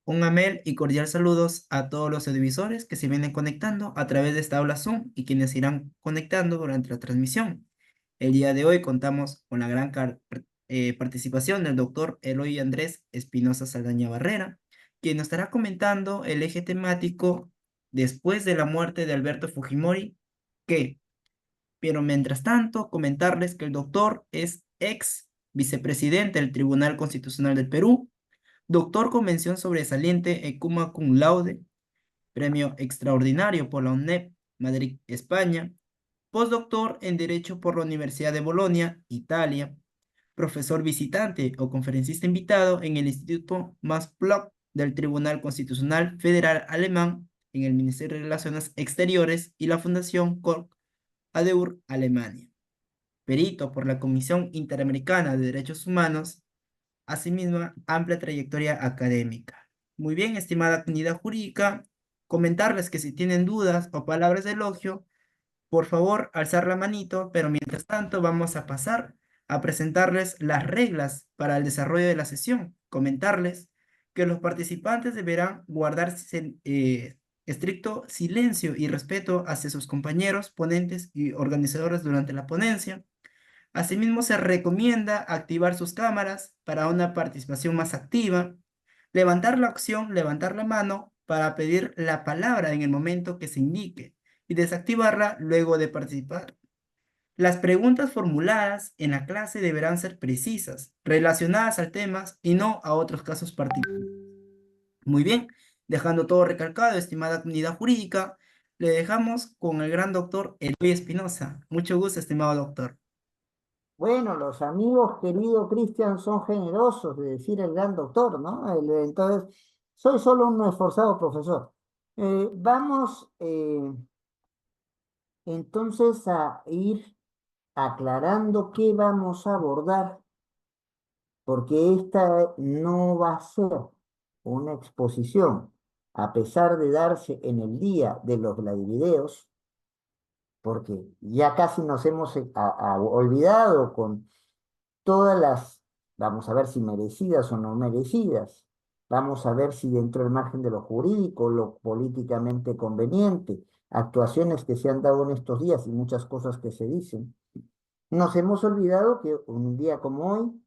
Un amel y cordial saludos a todos los televisores que se vienen conectando a través de esta aula Zoom y quienes irán conectando durante la transmisión. El día de hoy contamos con la gran participación del doctor Eloy Andrés Espinosa Saldaña Barrera, quien nos estará comentando el eje temático después de la muerte de Alberto Fujimori, que, pero mientras tanto, comentarles que el doctor es ex vicepresidente del Tribunal Constitucional del Perú, doctor con mención sobresaliente en Cum Laude, premio extraordinario por la UNED, Madrid, España, postdoctor en Derecho por la Universidad de Bolonia, Italia, profesor visitante o conferencista invitado en el Instituto Max Planck del Tribunal Constitucional Federal Alemán, en el Ministerio de Relaciones Exteriores y la Fundación Konrad Adenauer, Alemania. Perito por la Comisión Interamericana de Derechos Humanos, asimismo amplia trayectoria académica. Muy bien, estimada comunidad jurídica, comentarles que si tienen dudas o palabras de elogio, por favor, alzar la manito, pero mientras tanto vamos a pasar a presentarles las reglas para el desarrollo de la sesión. Comentarles que los participantes deberán guardar estricto silencio y respeto hacia sus compañeros, ponentes y organizadores durante la ponencia. Asimismo, se recomienda activar sus cámaras para una participación más activa, levantar la opción, levantar la mano para pedir la palabra en el momento que se indique y desactivarla luego de participar. Las preguntas formuladas en la clase deberán ser precisas, relacionadas al tema y no a otros casos particulares. Muy bien, dejando todo recalcado, estimada comunidad jurídica, le dejamos con el gran doctor Eloy Espinosa. Mucho gusto, estimado doctor. Bueno, los amigos, querido Cristian, son generosos de decir el gran doctor, ¿no? Entonces, soy solo un esforzado profesor. Vamos entonces a ir aclarando qué vamos a abordar, porque esta no va a ser una exposición, a pesar de darse en el día de los videos, porque ya casi nos hemos olvidado con todas vamos a ver si merecidas o no merecidas, vamos a ver si dentro del margen de lo jurídico, lo políticamente conveniente, actuaciones que se han dado en estos días y muchas cosas que se dicen. Nos hemos olvidado que un día como hoy,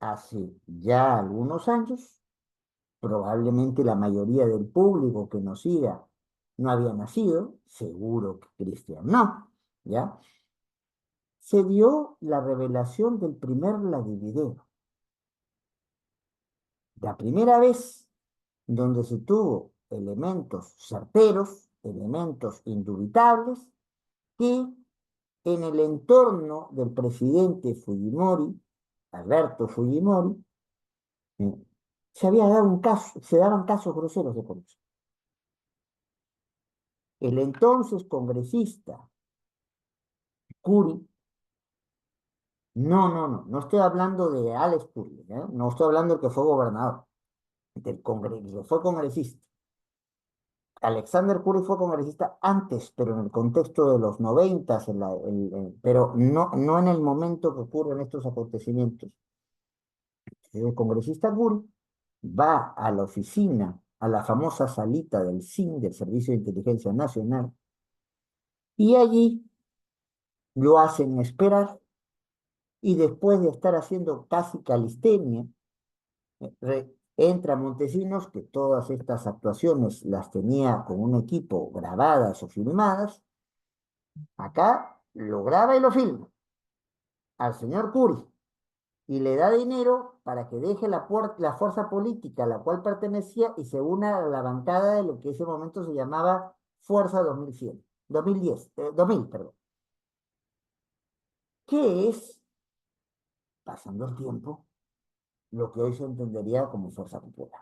hace ya algunos años, probablemente la mayoría del público que nos siga no había nacido, seguro que Cristian no, ¿ya? Se dio la revelación del primer Ladivideo. La primera vez donde se tuvo elementos certeros, elementos indubitables, que en el entorno del presidente Fujimori, Alberto Fujimori, eh, se había dado un caso, se daban casos groseros de corrupción. El entonces congresista Curi, no estoy hablando de Alex Curi, no estoy hablando del que fue gobernador, que fue congresista. Alexander Curi fue congresista antes, pero en el contexto de los noventas, pero no en el momento que ocurren estos acontecimientos. El congresista Curi va a la oficina, a la famosa salita del SIN, del Servicio de Inteligencia Nacional, y allí lo hacen esperar, y después de estar haciendo casi calistenia, entra Montesinos, que todas estas actuaciones las tenía con un equipo grabadas o filmadas. Acá lo graba y lo filma al señor Curi y le da dinero para que deje la fuerza política a la cual pertenecía y se una a la bancada de lo que en ese momento se llamaba Fuerza 2100, 2010, 2000, perdón. ¿Qué es, pasando el tiempo, lo que hoy se entendería como Fuerza Popular?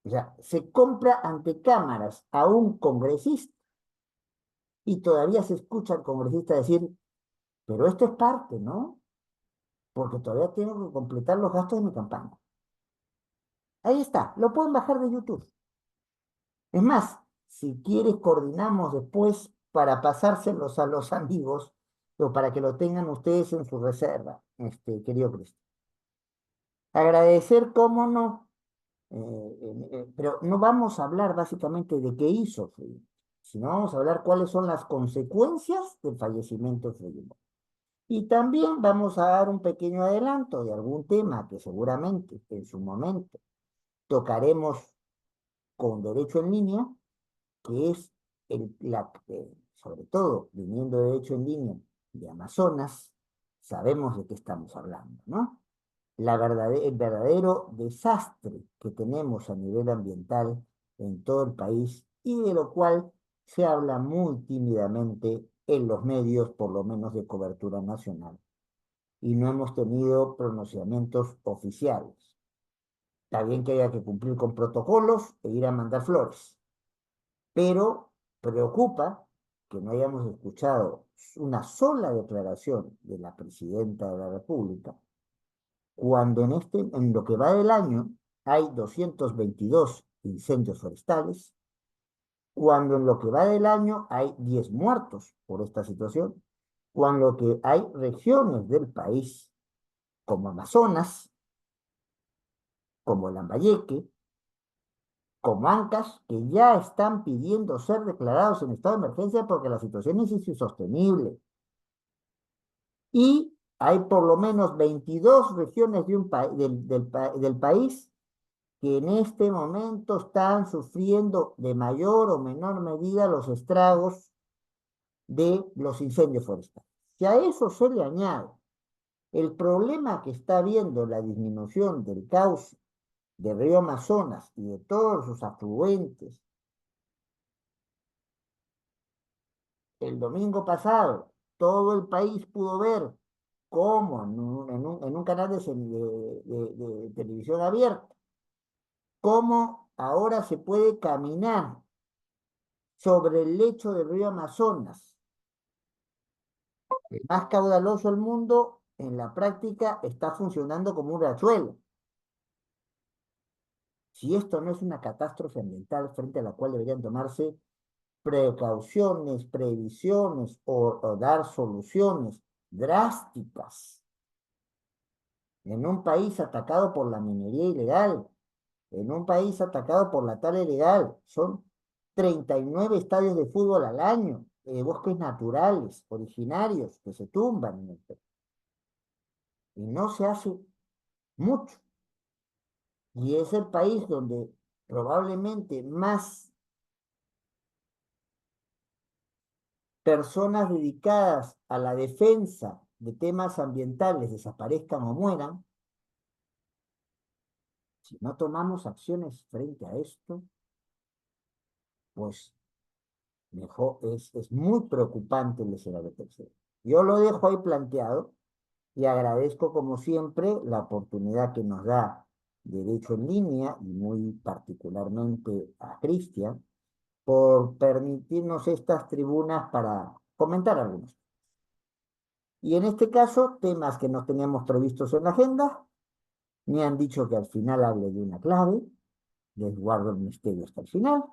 O sea, se compra ante cámaras a un congresista y todavía se escucha al congresista decir, pero esto es parte, ¿no? Porque todavía tengo que completar los gastos de mi campaña. Ahí está, lo pueden bajar de YouTube. Es más, si quieres, coordinamos después para pasárselos a los amigos o para que lo tengan ustedes en su reserva, querido Cristo. Agradecer, cómo no, Pero no vamos a hablar básicamente de qué hizo Fujimori, sino vamos a hablar cuáles son las consecuencias del fallecimiento de Fujimori. Y también vamos a dar un pequeño adelanto de algún tema que seguramente en su momento tocaremos con derecho en línea, que es sobre todo viniendo de derecho en línea de Amazonas, sabemos de qué estamos hablando, ¿no? El verdadero desastre que tenemos a nivel ambiental en todo el país y de lo cual se habla muy tímidamente en los medios, por lo menos de cobertura nacional, y no hemos tenido pronunciamientos oficiales. Está bien que haya que cumplir con protocolos e ir a mandar flores, pero preocupa que no hayamos escuchado una sola declaración de la presidenta de la República, cuando en lo que va del año hay 222 incendios forestales, cuando en lo que va del año hay 10 muertos por esta situación, cuando que hay regiones del país como Amazonas, como Lambayeque, como Ancash, que ya están pidiendo ser declarados en estado de emergencia porque la situación es insostenible. Y hay por lo menos 22 regiones del país que en este momento están sufriendo de mayor o menor medida los estragos de los incendios forestales. Si a eso se le añade el problema que está habiendo la disminución del cauce del río Amazonas y de todos sus afluentes, el domingo pasado todo el país pudo ver cómo en un canal de televisión abierta, cómo ahora se puede caminar sobre el lecho del río Amazonas, el más caudaloso del mundo, en la práctica está funcionando como un riachuelo. Si esto no es una catástrofe ambiental frente a la cual deberían tomarse precauciones, previsiones o dar soluciones drásticas en un país atacado por la minería ilegal, en un país atacado por la tala ilegal, son 39 estadios de fútbol al año, bosques naturales, originarios, que se tumban en el país. Y no se hace mucho. Y es el país donde probablemente más personas dedicadas a la defensa de temas ambientales desaparezcan o mueran. Si no tomamos acciones frente a esto, pues mejor es muy preocupante el escenario tercero. Yo lo dejo ahí planteado y agradezco como siempre la oportunidad que nos da Derecho en Línea y muy particularmente a Cristian por permitirnos estas tribunas para comentar algunos. Y en este caso, temas que no teníamos previstos en la agenda, me han dicho que al final hable de una clave, les guardo el misterio hasta el final,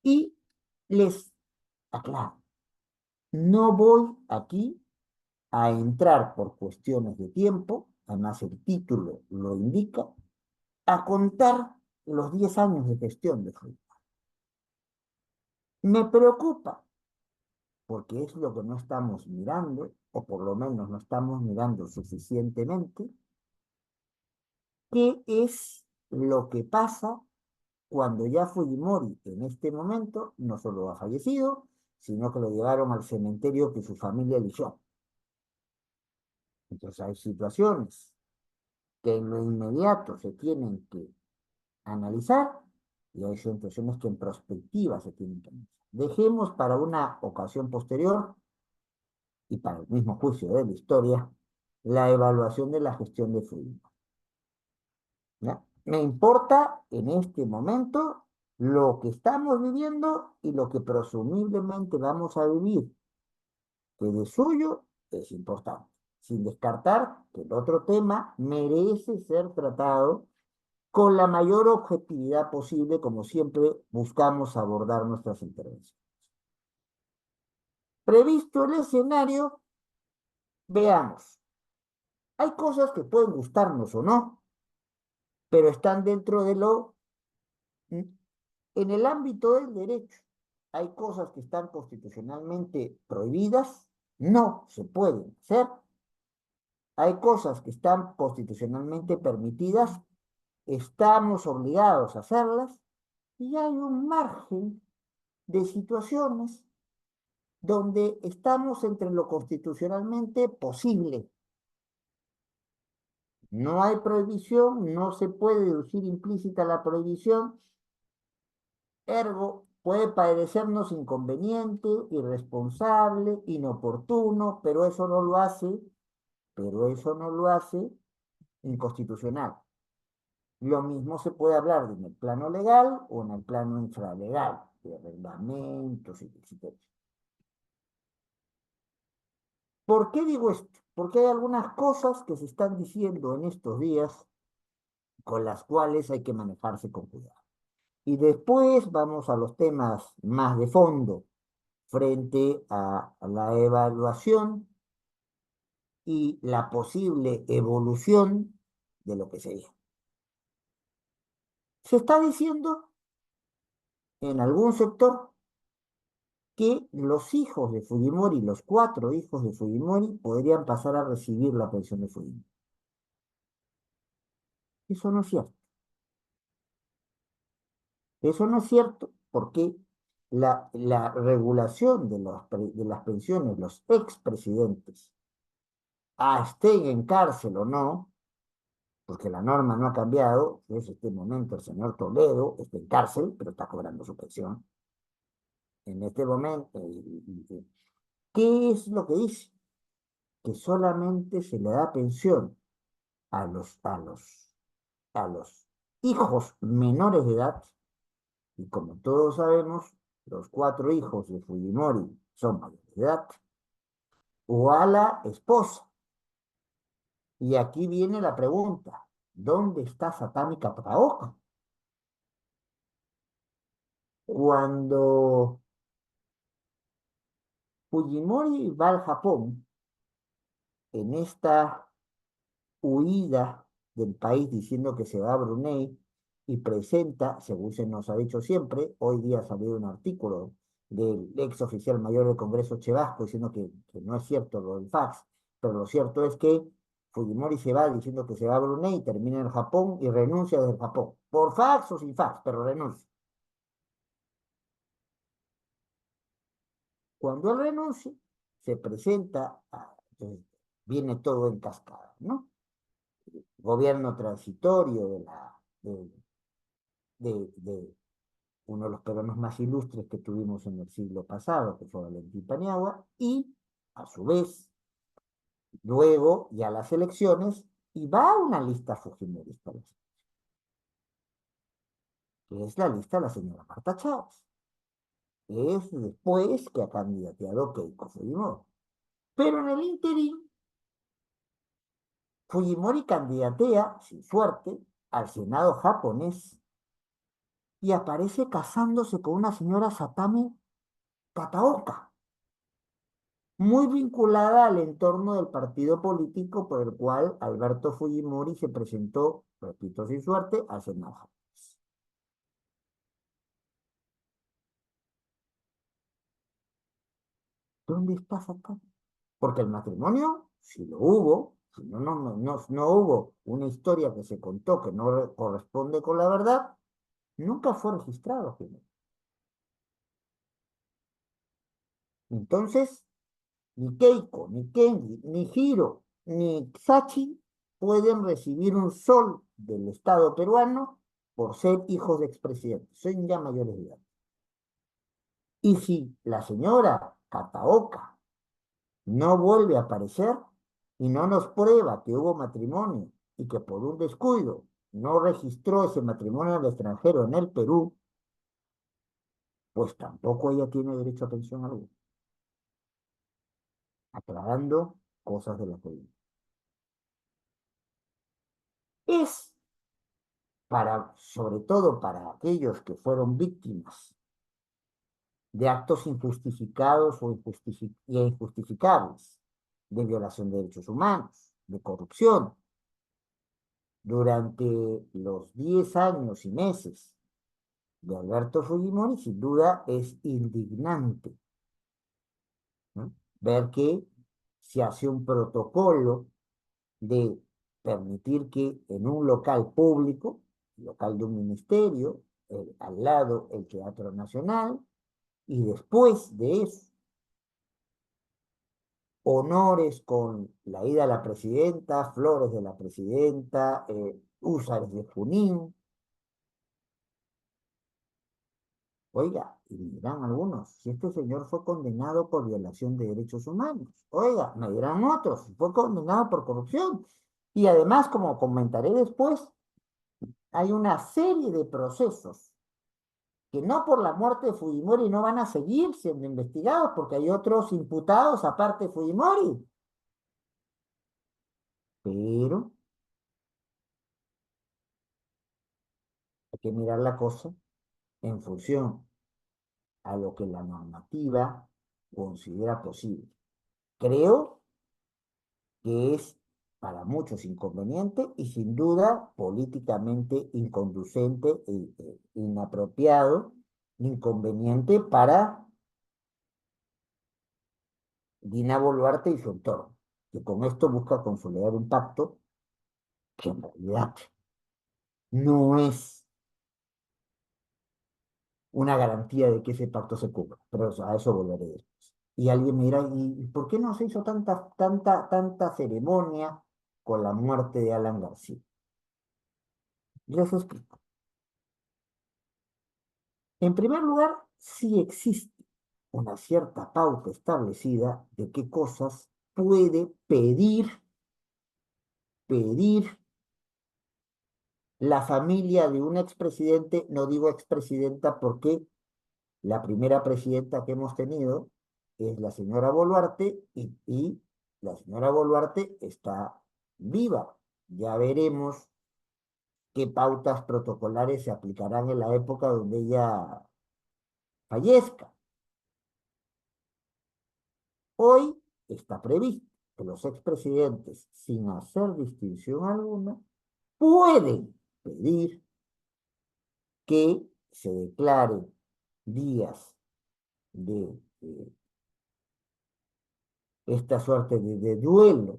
y les aclaro, no voy aquí a entrar por cuestiones de tiempo, además el título lo indica, a contar los 10 años de gestión de Fujimori. Me preocupa, porque es lo que no estamos mirando, o por lo menos no estamos mirando suficientemente, qué es lo que pasa cuando ya Fujimori en este momento no solo ha fallecido, sino que lo llevaron al cementerio que su familia eligió. Entonces hay situaciones que en lo inmediato se tienen que analizar y hay situaciones que en perspectiva se tienen que analizar. Dejemos para una ocasión posterior y para el mismo juicio de la historia la evaluación de la gestión de Fujimori. ¿Ya? Me importa en este momento lo que estamos viviendo y lo que presumiblemente vamos a vivir, que de suyo es importante, sin descartar que el otro tema merece ser tratado con la mayor objetividad posible, como siempre buscamos abordar nuestras intervenciones. Previsto el escenario, veamos. Hay cosas que pueden gustarnos o no, pero están dentro de lo... En el ámbito del derecho, hay cosas que están constitucionalmente prohibidas, no se pueden hacer. Hay cosas que están constitucionalmente permitidas, estamos obligados a hacerlas, y hay un margen de situaciones donde estamos entre lo constitucionalmente posible. No hay prohibición, no se puede deducir implícita la prohibición, ergo puede parecernos inconveniente, irresponsable, inoportuno, pero eso no lo hace inconstitucional. Lo mismo se puede hablar en el plano legal o en el plano infralegal, de reglamentos y etcétera. ¿Por qué digo esto? Porque hay algunas cosas que se están diciendo en estos días con las cuales hay que manejarse con cuidado. Y después vamos a los temas más de fondo frente a la evaluación y la posible evolución de lo que se dijo. Se está diciendo en algún sector que los hijos de Fujimori, los 4 hijos de Fujimori, podrían pasar a recibir la pensión de Fujimori. Eso no es cierto. Eso no es cierto porque la regulación de las pensiones, los expresidentes, estén en cárcel o no, porque la norma no ha cambiado, en este momento el señor Toledo está en cárcel, pero está cobrando su pensión. En este momento, ¿qué es lo que dice? Que solamente se le da pensión a los hijos menores de edad, y como todos sabemos, los 4 hijos de Fujimori son mayores de edad, o a la esposa. Y aquí viene la pregunta, ¿dónde está Satami Capaoca? Cuando Fujimori va al Japón, en esta huida del país diciendo que se va a Brunei y presenta, según se nos ha dicho siempre, hoy día ha salido un artículo del ex oficial mayor del Congreso Chevasco diciendo que no es cierto lo del fax, pero lo cierto es que Fujimori se va diciendo que se va a Brunei, termina en Japón y renuncia desde el Japón, por fax o sin fax, pero renuncia. Cuando él renuncia, se presenta, entonces viene todo en cascada, ¿no? Gobierno transitorio de uno de los peruanos más ilustres que tuvimos en el siglo pasado, que fue Valentín Paniagua, y a su vez, luego ya las elecciones, y va a una lista fujimorista, que es la lista de la señora Marta Chávez. Es después que ha candidateado Keiko Fujimori. Pero en el interín, Fujimori candidatea, sin suerte, al Senado japonés y aparece casándose con una señora Satami Kataoka, muy vinculada al entorno del partido político por el cual Alberto Fujimori se presentó, repito sin suerte, al Senado. ¿Dónde está Satami? Porque el matrimonio, si lo hubo, si no hubo una historia que se contó que no corresponde con la verdad, nunca fue registrado. Entonces, ni Keiko, ni Kenji, ni Hiro, ni Sachi pueden recibir un sol del Estado peruano por ser hijos de expresidentes. Son ya mayores de edad. Y si la señora Kataoka no vuelve a aparecer y no nos prueba que hubo matrimonio y que por un descuido no registró ese matrimonio al extranjero en el Perú, pues tampoco ella tiene derecho a pensión alguna. Aclarando cosas de la política. Es sobre todo para aquellos que fueron víctimas de actos injustificados e injustificables, de violación de derechos humanos, de corrupción, durante los 10 años y meses de Alberto Fujimori, sin duda es indignante, ¿no? Ver que se hace un protocolo de permitir que en un local público, local de un ministerio, al lado el Teatro Nacional, y después de eso, honores con la ida a la presidenta, flores de la presidenta, húsares de Junín. Oiga, y me dirán algunos, si este señor fue condenado por violación de derechos humanos. Oiga, me dirán otros, fue condenado por corrupción. Y además, como comentaré después, hay una serie de procesos que no por la muerte de Fujimori no van a seguir siendo investigados, porque hay otros imputados aparte de Fujimori. Pero hay que mirar la cosa en función a lo que la normativa considera posible. Creo que es para muchos inconveniente y sin duda políticamente inconducente e inapropiado, inconveniente para Dina Boluarte y su entorno, que con esto busca consolidar un pacto que en realidad no es una garantía de que ese pacto se cumpla, pero a eso volveré después. Y alguien me dirá, ¿y por qué no se hizo tanta ceremonia con la muerte de Alan García? Les explico. En primer lugar, sí existe una cierta pauta establecida de qué cosas puede pedir la familia de un expresidente, no digo expresidenta porque la primera presidenta que hemos tenido es la señora Boluarte y la señora Boluarte está viva. Ya veremos qué pautas protocolares se aplicarán en la época donde ella fallezca. Hoy está previsto que los expresidentes, sin hacer distinción alguna, pueden pedir que se declaren días de esta suerte de duelo,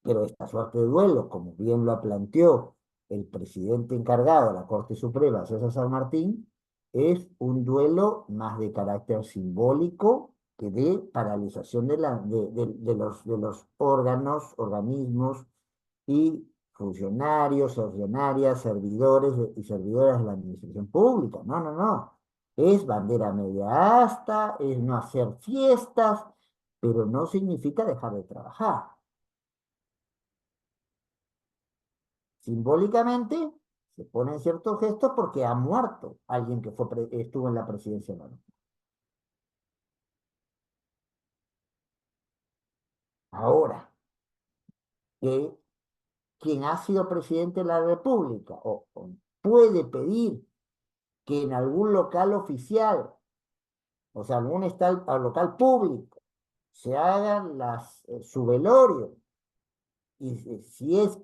pero esta suerte de duelo, como bien lo planteó el presidente encargado de la Corte Suprema, César San Martín, es un duelo más de carácter simbólico que de paralización de los órganos, organismos y funcionarios, funcionarias, y servidoras de la administración pública. No, no, no. Es bandera media asta, es no hacer fiestas, pero no significa dejar de trabajar. Simbólicamente se ponen ciertos gestos porque ha muerto alguien que estuvo en la presidencia de la República. Ahora, que quien ha sido presidente de la República o puede pedir que en algún local oficial, o sea, algún local público, se hagan su velorio, y si es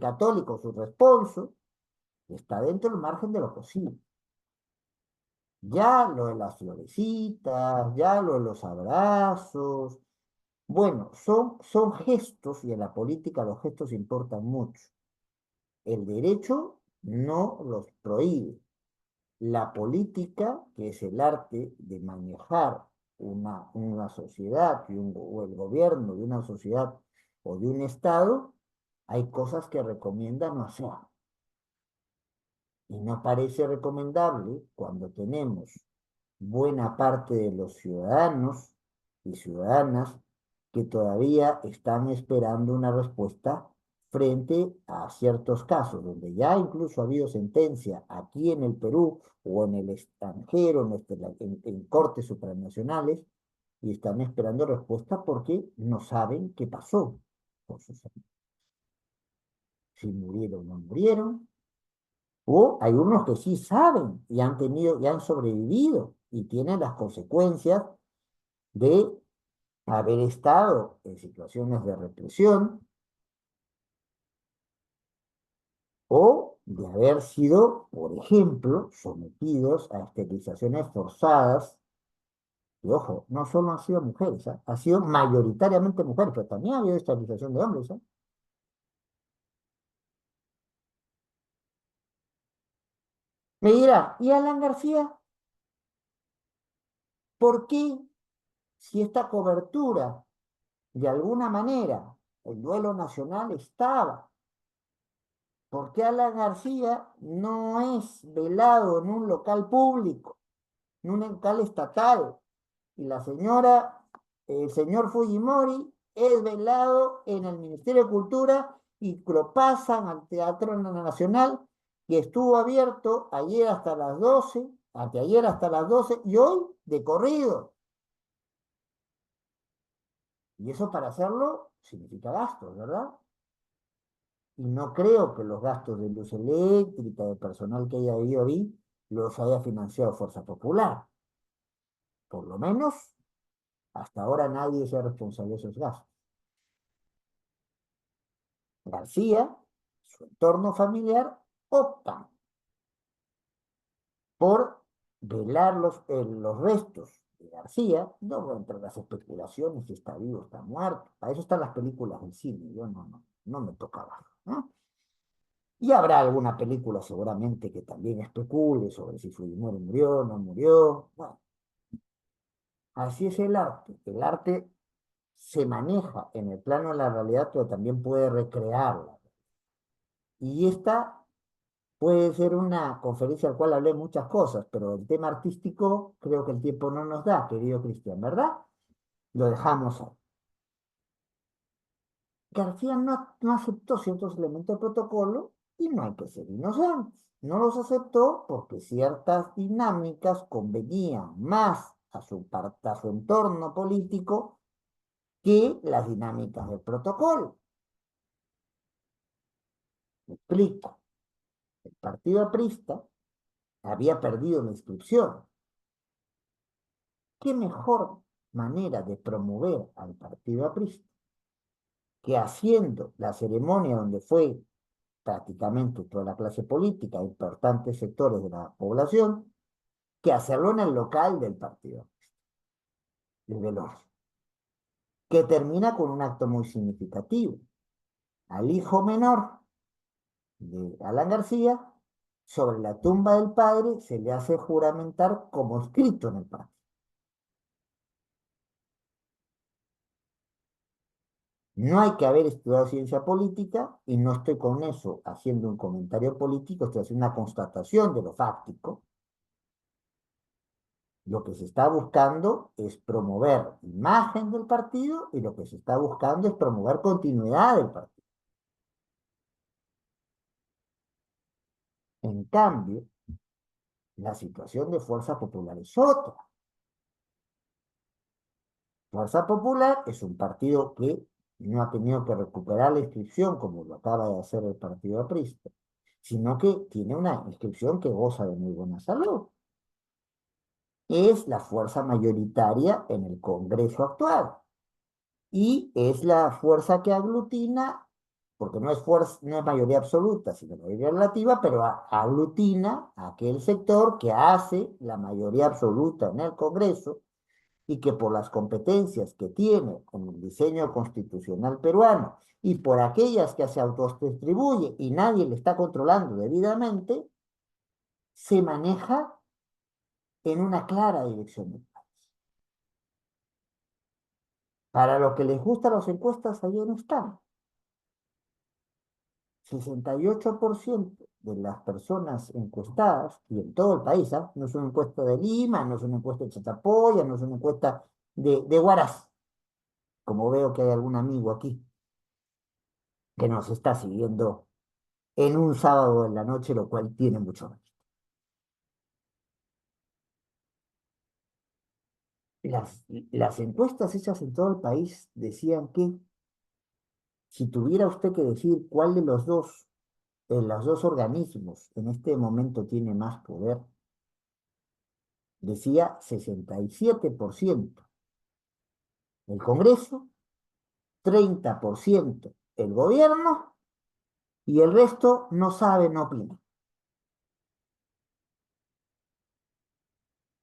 católico su responso, está dentro del margen de lo posible. Ya lo de las florecitas, ya lo de los abrazos, bueno, son gestos y en la política los gestos importan mucho. El derecho no los prohíbe. La política, que es el arte de manejar una sociedad o el gobierno de una sociedad o de un estado, hay cosas que recomienda no hacer. Y no parece recomendable cuando tenemos buena parte de los ciudadanos y ciudadanas que todavía están esperando una respuesta frente a ciertos casos, donde ya incluso ha habido sentencia aquí en el Perú o en el extranjero, en cortes supranacionales, y están esperando respuesta porque no saben qué pasó con sus amigos. Si murieron o no murieron, o hay unos que sí saben y han sobrevivido y tienen las consecuencias de haber estado en situaciones de represión o de haber sido, por ejemplo, sometidos a esterilizaciones forzadas. Y ojo, no solo han sido mujeres, ¿ah? Ha sido mayoritariamente mujeres, pero también ha habido esterilización de hombres, ¿ah? Me dirá, ¿y Alan García? ¿Por qué, si esta cobertura, de alguna manera, el duelo nacional estaba? ¿Por qué Alan García no es velado en un local público, en un local estatal? Y la señora, el señor Fujimori es velado en el Ministerio de Cultura y lo pasan al Teatro Nacional, que estuvo abierto ayer hasta las 12, anteayer hasta las 12 y hoy de corrido. Y eso para hacerlo significa gastos, ¿verdad? Y no creo que los gastos de luz eléctrica, de personal que haya habido ahí, los haya financiado Fuerza Popular. Por lo menos, hasta ahora nadie se responsable de esos gastos. García, su entorno familiar, optan por velar los restos de García. No voy a entrar en las especulaciones si está vivo o está muerto. Para eso están las películas del cine. Yo no me tocaba, ¿no? Y habrá alguna película seguramente que también especule sobre si Fujimori murió o no murió. Bueno, así es el arte. El arte se maneja en el plano de la realidad, pero también puede recrearla. Y esta puede ser una conferencia al cual hablé muchas cosas, pero el tema artístico creo que el tiempo no nos da, querido Cristian, ¿verdad? Lo dejamos ahí. García no aceptó ciertos elementos del protocolo y no hay que ser inocentes. No los aceptó porque ciertas dinámicas convenían más a su entorno político que las dinámicas del protocolo. Me explico. El partido aprista había perdido la inscripción. ¿Qué mejor manera de promover al partido aprista que haciendo la ceremonia donde fue prácticamente toda la clase política, importantes sectores de la población, que hacerlo en el local del partido, el velorio, que termina con un acto muy significativo? Al hijo menor de Alan García, sobre la tumba del padre, se le hace juramentar como escrito en el partido. No hay que haber estudiado ciencia política y no estoy con eso haciendo un comentario político, estoy haciendo una constatación de lo fáctico. Lo que se está buscando es promover imagen del partido y lo que se está buscando es promover continuidad del partido. En cambio, la situación de Fuerza Popular es otra. Fuerza Popular es un partido que no ha tenido que recuperar la inscripción como lo acaba de hacer el partido aprista, sino que tiene una inscripción que goza de muy buena salud. Es la fuerza mayoritaria en el Congreso actual y es la fuerza que aglutina, porque no es fuerza, no es mayoría absoluta, sino mayoría relativa, pero aglutina a aquel sector que hace la mayoría absoluta en el Congreso y que por las competencias que tiene con el diseño constitucional peruano y por aquellas que se autodistribuye y nadie le está controlando debidamente, se maneja en una clara dirección. Para lo que les gustan las encuestas, ahí no están. 68% de las personas encuestadas, y en todo el país, ¿ah? No es una encuesta de Lima, no es una encuesta de Chatapoya, no es una encuesta de Huaraz, como veo que hay algún amigo aquí que nos está siguiendo en un sábado en la noche, lo cual tiene mucho mérito. Las encuestas hechas en todo el país decían que si tuviera usted que decir cuál de los dos organismos en este momento tiene más poder, decía 67% el Congreso, 30% el gobierno y el resto no sabe, no opina.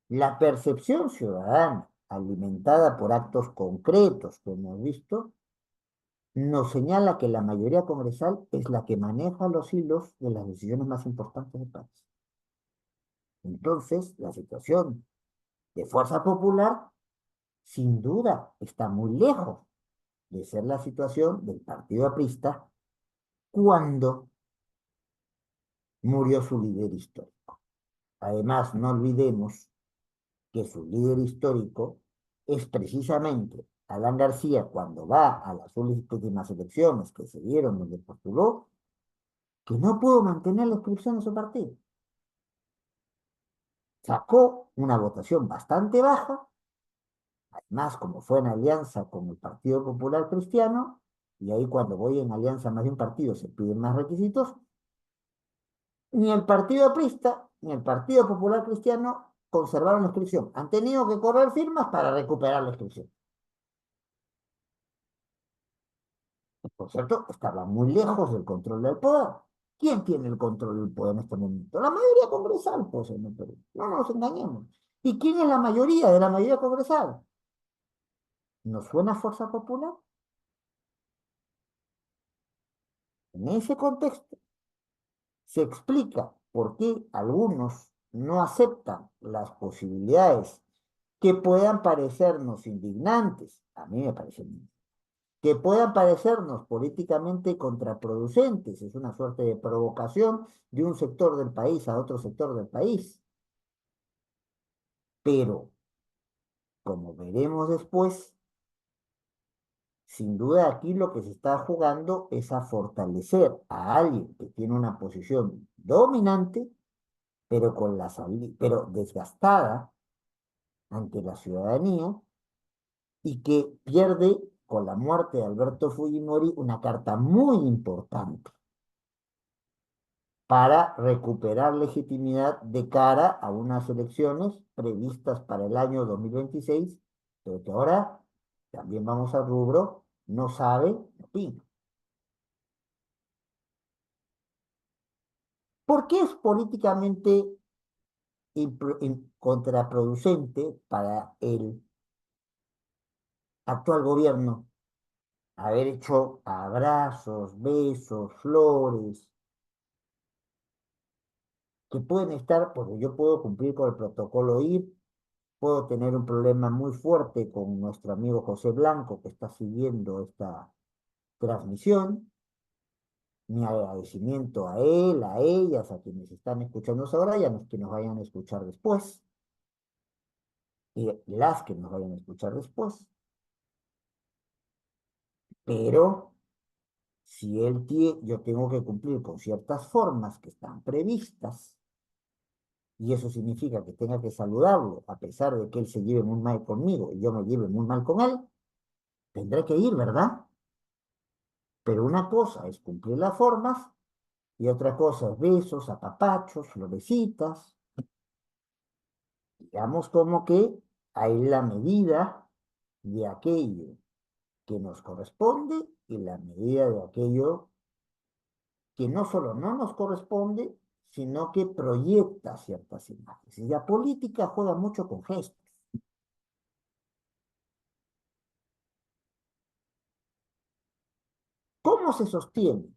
La percepción ciudadana, alimentada por actos concretos que hemos visto, nos señala que la mayoría congresal es la que maneja los hilos de las decisiones más importantes del país. Entonces, la situación de fuerza popular, sin duda, está muy lejos de ser la situación del partido aprista cuando murió su líder histórico. Además, no olvidemos que su líder histórico es precisamente Alan García cuando va a las últimas elecciones que se dieron donde postuló, que no pudo mantener la inscripción en su partido. Sacó una votación bastante baja, además como fue en alianza con el Partido Popular Cristiano, y ahí cuando voy en alianza más de un partido se piden más requisitos, ni el Partido Aprista ni el Partido Popular Cristiano conservaron la inscripción. Han tenido que correr firmas para recuperar la inscripción. Por cierto, estaba muy lejos del control del poder. ¿Quién tiene el control del poder en este momento? La mayoría congresal, pues, en el Perú. No nos engañemos. ¿Y quién es la mayoría de la mayoría congresal? ¿Nos suena Fuerza Popular? En ese contexto se explica por qué algunos no aceptan las posibilidades que puedan parecernos indignantes. A mí me parecen que puedan parecernos políticamente contraproducentes. Es una suerte de provocación de un sector del país a otro sector del país. Pero, como veremos después, sin duda aquí lo que se está jugando es a fortalecer a alguien que tiene una posición dominante, pero, pero desgastada ante la ciudadanía y que pierde con la muerte de Alberto Fujimori una carta muy importante para recuperar legitimidad de cara a unas elecciones previstas para el año 2026, pero que ahora también vamos al rubro, no sabe, no opina. ¿Por qué es políticamente contraproducente para el actual gobierno haber hecho abrazos, besos, flores, que pueden estar, porque yo puedo cumplir con el protocolo ir, puedo tener un problema muy fuerte con nuestro amigo José Blanco que está siguiendo esta transmisión. Mi agradecimiento a él, a ellas, a quienes están escuchando ahora y a los que nos vayan a escuchar después, y las que nos vayan a escuchar después. Pero si él tiene, yo tengo que cumplir con ciertas formas que están previstas, y eso significa que tenga que saludarlo, a pesar de que él se lleve muy mal conmigo y yo me lleve muy mal con él, tendré que ir, ¿verdad? Pero una cosa es cumplir las formas y otra cosa es besos, apapachos, florecitas. Digamos como que hay la medida de aquello que nos corresponde y la medida de aquello que no solo no nos corresponde, sino que proyecta ciertas imágenes. Y la política juega mucho con gestos. ¿Cómo se sostiene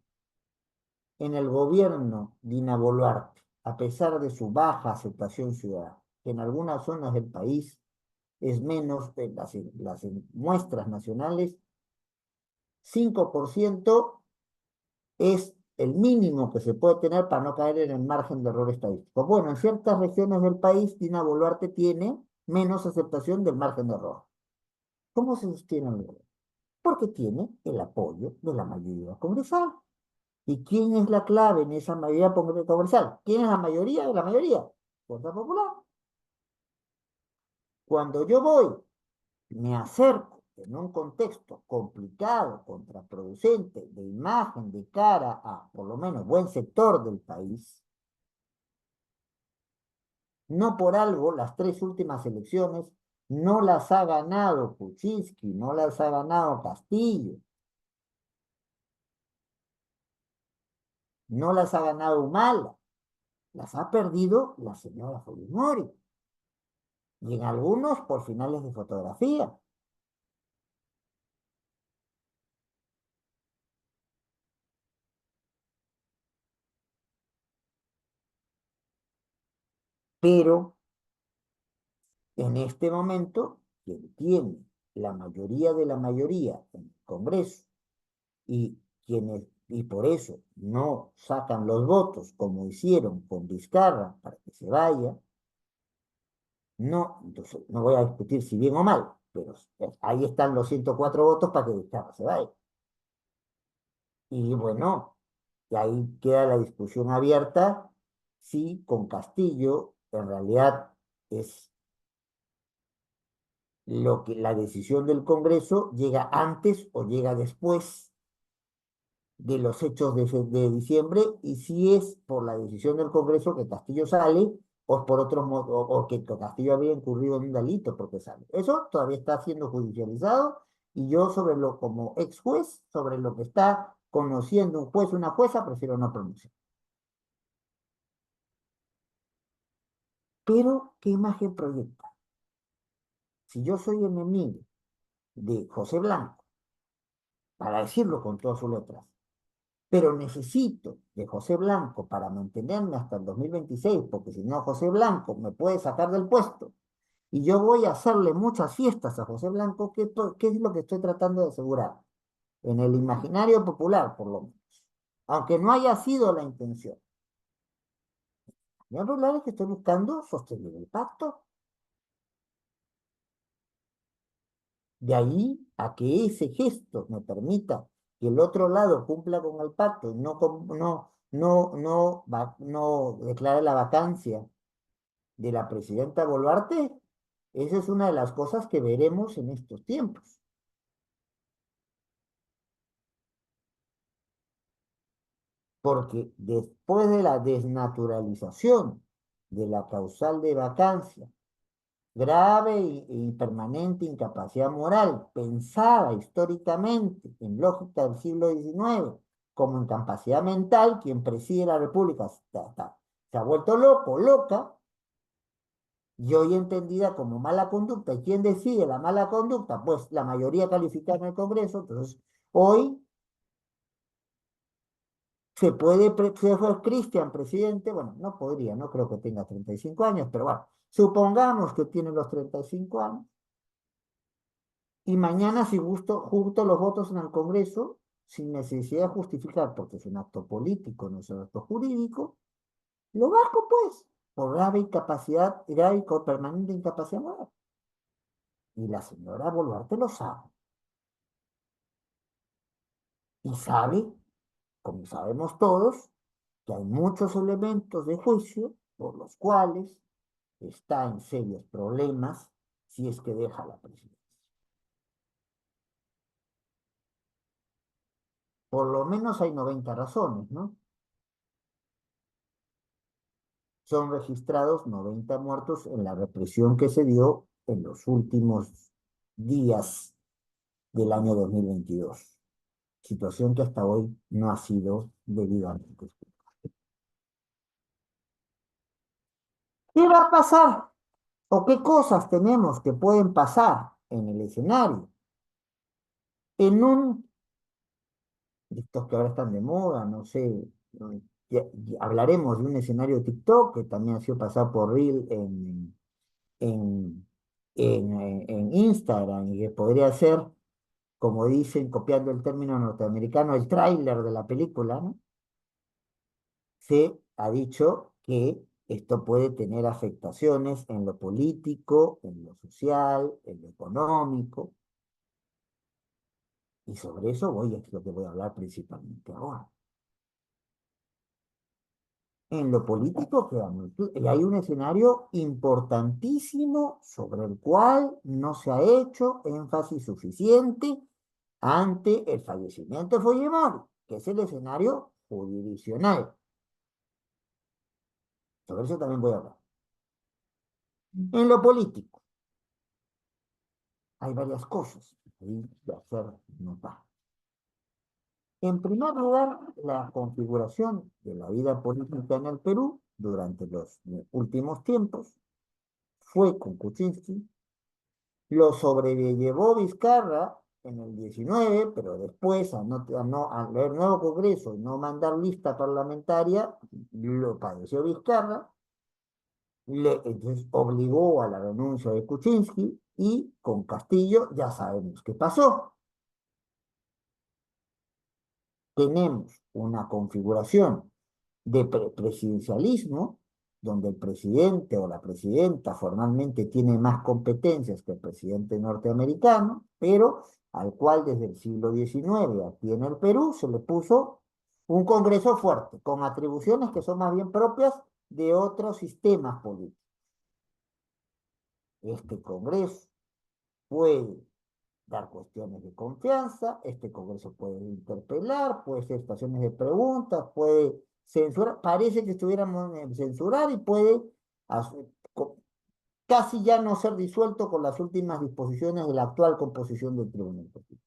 en el gobierno Dina Boluarte, a pesar de su baja aceptación ciudadana, que en algunas zonas del país es menos de las muestras nacionales, 5% es el mínimo que se puede tener para no caer en el margen de error estadístico? Bueno, en ciertas regiones del país, Dina Boluarte tiene menos aceptación del margen de error. ¿Cómo se sostiene el gobierno? Porque tiene el apoyo de la mayoría congresal. ¿Y quién es la clave en esa mayoría congresal? ¿Quién es la mayoría de la mayoría? Fuerza Popular. Cuando yo voy, me acerco en un contexto complicado, contraproducente, de imagen, de cara a, por lo menos, buen sector del país, no por algo las tres últimas elecciones no las ha ganado Kuczynski, no las ha ganado Castillo. no las ha ganado Humala, las ha perdido la señora Fujimori. Y en algunos por finales de fotografía. Pero en este momento, quien tiene la mayoría de la mayoría en el Congreso y y por eso no sacan los votos como hicieron con Vizcarra para que se vaya, no, entonces no voy a discutir si bien o mal, pero ahí están los 104 votos para que Vizcarra se vaya. Y bueno, y ahí queda la discusión abierta si con Castillo en realidad es lo que la decisión del Congreso llega antes o llega después de los hechos de diciembre y si es por la decisión del Congreso que Castillo sale o es por otros o que Castillo había incurrido en un delito porque sale. Eso todavía está siendo judicializado y yo como ex juez, sobre lo que está conociendo un juez o una jueza, prefiero no pronunciar. Pero, ¿qué imagen proyecta? Si yo soy enemigo de José Blanco, para decirlo con todas sus letras, pero necesito de José Blanco para mantenerme hasta el 2026, porque si no, José Blanco me puede sacar del puesto. Y yo voy a hacerle muchas fiestas a José Blanco, ¿qué es lo que estoy tratando de asegurar? En el imaginario popular, por lo menos. Aunque no haya sido la intención. Lo popular es que estoy buscando sostener el pacto. De ahí a que ese gesto me permita que el otro lado cumpla con el pacto y no declare la vacancia de la presidenta Boluarte, esa es una de las cosas que veremos en estos tiempos. Porque después de la desnaturalización de la causal de vacancia, grave y permanente incapacidad moral, pensada históricamente en lógica del siglo XIX como incapacidad mental, quien preside la República se ha vuelto loco, loca, y hoy entendida como mala conducta. ¿Y quién decide la mala conducta? Pues la mayoría calificada en el Congreso. Entonces, hoy se fue Cristian presidente, bueno, no podría, no creo que tenga 35 años, pero bueno, supongamos que tiene los 35 años, y mañana si justo los votos en el Congreso, sin necesidad de justificar, porque es un acto político, no es un acto jurídico, lo bajo pues, por grave incapacidad, grave y permanente incapacidad moral. Y la señora Boluarte lo sabe. Y sabe, como sabemos todos, que hay muchos elementos de juicio por los cuales está en serios problemas si es que deja la presidencia. Por lo menos hay 90 razones, ¿no? Son registrados 90 muertos en la represión que se dio en los últimos días del año 2022. Situación que hasta hoy no ha sido debidamente. ¿Qué va a pasar? ¿O qué cosas tenemos que pueden pasar en el escenario? En un, de estos que ahora están de moda, no sé, hablaremos de un escenario de TikTok que también ha sido pasado por Reel en, en Instagram y que podría ser, como dicen, copiando el término norteamericano, el tráiler de la película, ¿no? Se ha dicho que esto puede tener afectaciones en lo político, en lo social, en lo económico, y sobre eso es lo que voy a hablar principalmente ahora. En lo político hay un escenario importantísimo sobre el cual no se ha hecho énfasis suficiente ante el fallecimiento de Fujimori, que es el escenario jurisdiccional. Sobre eso también voy a hablar. En lo político, hay varias cosas. Ahí de hacer nota. En primer lugar, la configuración de la vida política en el Perú durante los últimos tiempos fue con Kuczynski, lo sobrellevó Vizcarra en el 19, pero después, al ver nuevo Congreso y no mandar lista parlamentaria, lo padeció Vizcarra, entonces obligó a la renuncia de Kuczynski y con Castillo ya sabemos qué pasó. Tenemos una configuración de presidencialismo, donde el presidente o la presidenta formalmente tiene más competencias que el presidente norteamericano, pero al cual desde el siglo XIX aquí en el Perú se le puso un Congreso fuerte, con atribuciones que son más bien propias de otros sistemas políticos. Este Congreso puede dar cuestiones de confianza, este Congreso puede interpelar, puede hacer estaciones de preguntas, puede censurar, parece que estuviéramos en censurar y puede casi ya no ser disuelto con las últimas disposiciones de la actual composición del Tribunal Constitucional.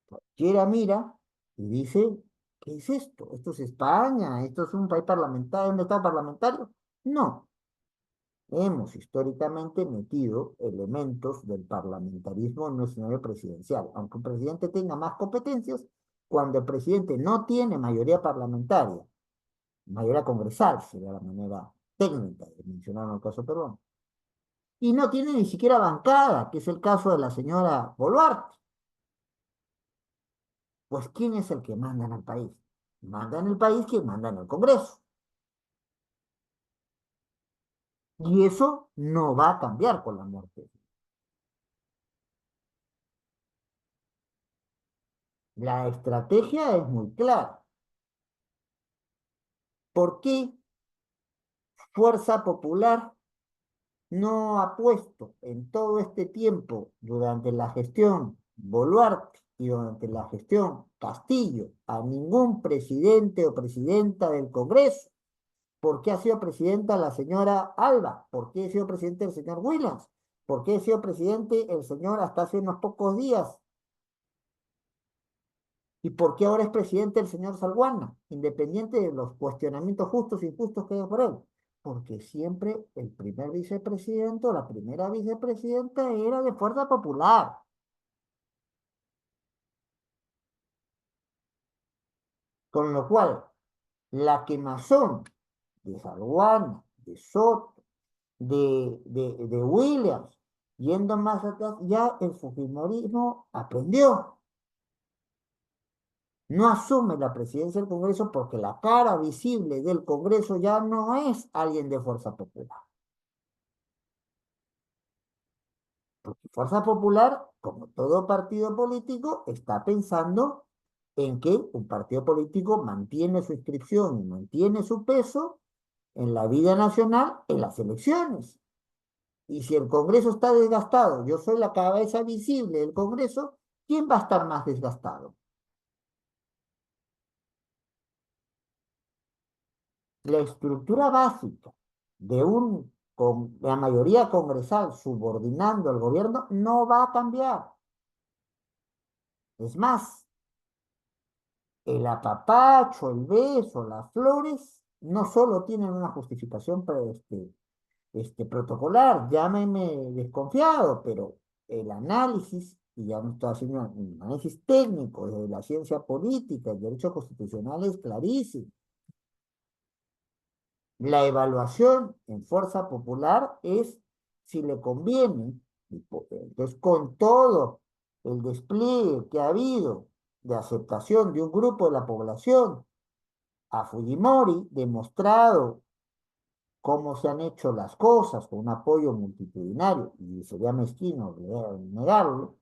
Cualquiera mira y dice, ¿qué es esto? ¿Esto es España? ¿Esto es un país parlamentario, un Estado parlamentario? No, hemos históricamente metido elementos del parlamentarismo en un escenario presidencial. Aunque un presidente tenga más competencias, cuando el presidente no tiene mayoría parlamentaria, mayoría congresal, sería la manera técnica de mencionar en el caso peruano, y no tiene ni siquiera bancada, que es el caso de la señora Boluarte, pues ¿quién es el que manda en el país? Manda en el país quien manda en el Congreso. Y eso no va a cambiar con la muerte. La estrategia es muy clara. ¿Por qué Fuerza Popular no ha puesto en todo este tiempo, durante la gestión Boluarte y durante la gestión Castillo, a ningún presidente o presidenta del Congreso? ¿Por qué ha sido presidenta la señora Alba? ¿Por qué ha sido presidente el señor Williams? ¿Por qué ha sido presidente el señor hasta hace unos pocos días? ¿Y por qué ahora es presidente el señor Salguana? Independiente de los cuestionamientos justos e injustos que hay por él. Porque siempre el primer vicepresidente o la primera vicepresidenta era de Fuerza Popular. Con lo cual, la quemazón de Salguana, de Soto, de Williams, yendo más atrás, ya el fujimorismo aprendió. No asume la presidencia del Congreso porque la cara visible del Congreso ya no es alguien de Fuerza Popular. Porque Fuerza Popular, como todo partido político, está pensando en que un partido político mantiene su inscripción y mantiene su peso en la vida nacional en las elecciones. Y si el Congreso está desgastado, yo soy la cabeza visible del Congreso, ¿quién va a estar más desgastado? La estructura básica con la mayoría congresal subordinando al gobierno no va a cambiar. Es más, el apapacho, el beso, las flores, no solo tienen una justificación protocolar, llámeme desconfiado, pero el análisis, y ya no estoy haciendo un análisis técnico de la ciencia política, el derecho constitucional es clarísimo. La evaluación en fuerza popular es si le conviene. Entonces, con todo el despliegue que ha habido de aceptación de un grupo de la población a Fujimori, demostrado cómo se han hecho las cosas con un apoyo multitudinario, y sería mezquino negarlo,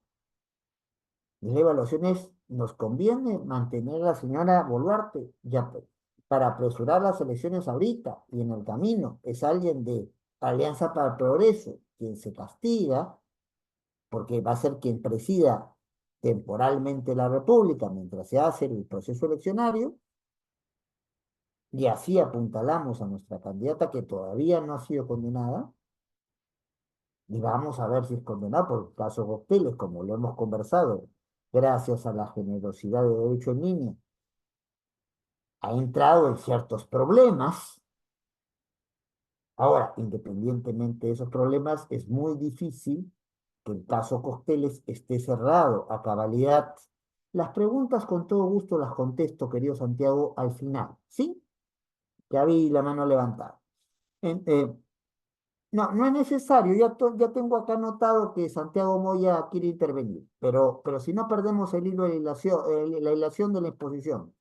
la evaluación es, ¿nos conviene mantener a la señora Boluarte ya para apresurar las elecciones ahorita y en el camino es alguien de Alianza para el Progreso quien se castiga porque va a ser quien presida temporalmente la República mientras se hace el proceso eleccionario? Y así apuntalamos a nuestra candidata que todavía no ha sido condenada y vamos a ver si es condenada por casos hostiles, como lo hemos conversado gracias a la generosidad de Derecho en Línea, ha entrado en ciertos problemas. Ahora, independientemente de esos problemas, es muy difícil que el caso Costeles esté cerrado a cabalidad. Las preguntas con todo gusto las contesto, querido Santiago, al final, ¿sí? Ya vi la mano levantada. En- eh, no, no es necesario, ya tengo acá anotado que Santiago Moya quiere intervenir, pero si no perdemos el hilo de la hilación de la exposición.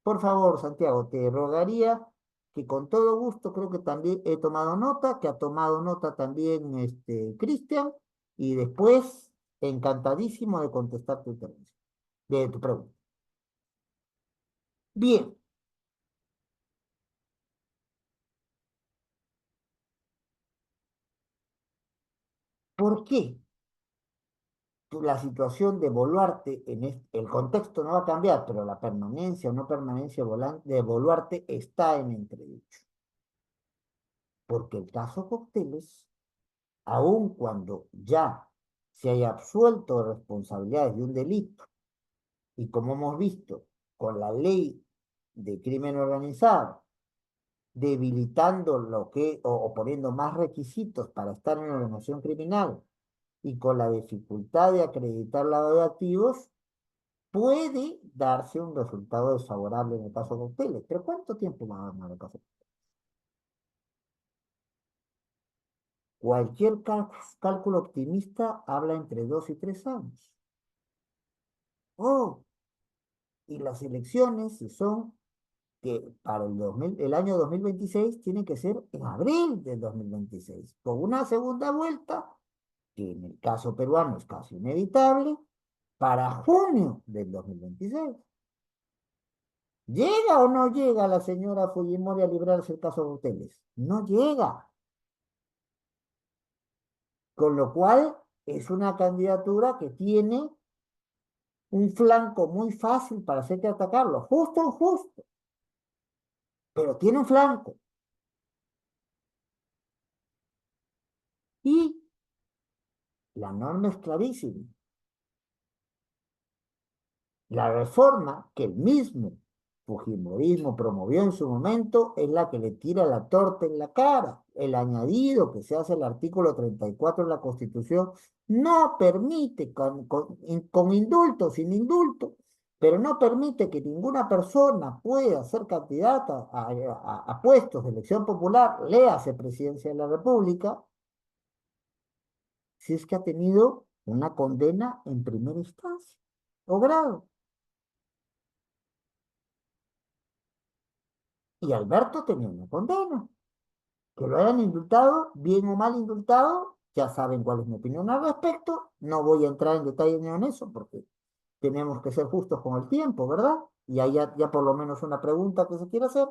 Por favor, Santiago, te rogaría que con todo gusto, creo que también he tomado nota, que ha tomado nota también Cristian, y después encantadísimo de contestar tu intervención, de tu pregunta. Bien, ¿por qué la situación de Boluarte, el contexto no va a cambiar, pero la permanencia o no permanencia de Boluarte está en entredicho? Porque el caso Cócteles, aun cuando ya se haya absuelto de responsabilidades de un delito, y como hemos visto con la ley de crimen organizado, debilitando o poniendo más requisitos para estar en la organización criminal, y con la dificultad de acreditar lavado de activos, puede darse un resultado desfavorable en el caso de Cócteles. Pero ¿cuánto tiempo va a dar el caso? Cualquier cálculo optimista habla entre 2 y 3 años. Oh, y las elecciones, si son que para el año 2026, tiene que ser en abril del 2026, con una segunda vuelta, que en el caso peruano es casi inevitable, para junio del 2026. ¿Llega o no llega la señora Fujimori a librarse el caso de hoteles? No llega. Con lo cual, es una candidatura que tiene un flanco muy fácil para hacer que atacarlo, justo o justo, pero tiene un flanco. Y la norma es clarísima. La reforma que el mismo Fujimorismo promovió en su momento es la que le tira la torta en la cara. El añadido que se hace al artículo 34 de la Constitución no permite, con indulto, sin indulto, pero no permite que ninguna persona pueda ser candidata a puestos de elección popular, léase presidencia de la República, si es que ha tenido una condena en primera instancia o grado. Y Alberto tenía una condena. Que lo hayan indultado, bien o mal indultado, ya saben cuál es mi opinión al respecto. No voy a entrar en detalle ni en eso porque tenemos que ser justos con el tiempo, ¿verdad? Y hay ya por lo menos una pregunta que se quiere hacer.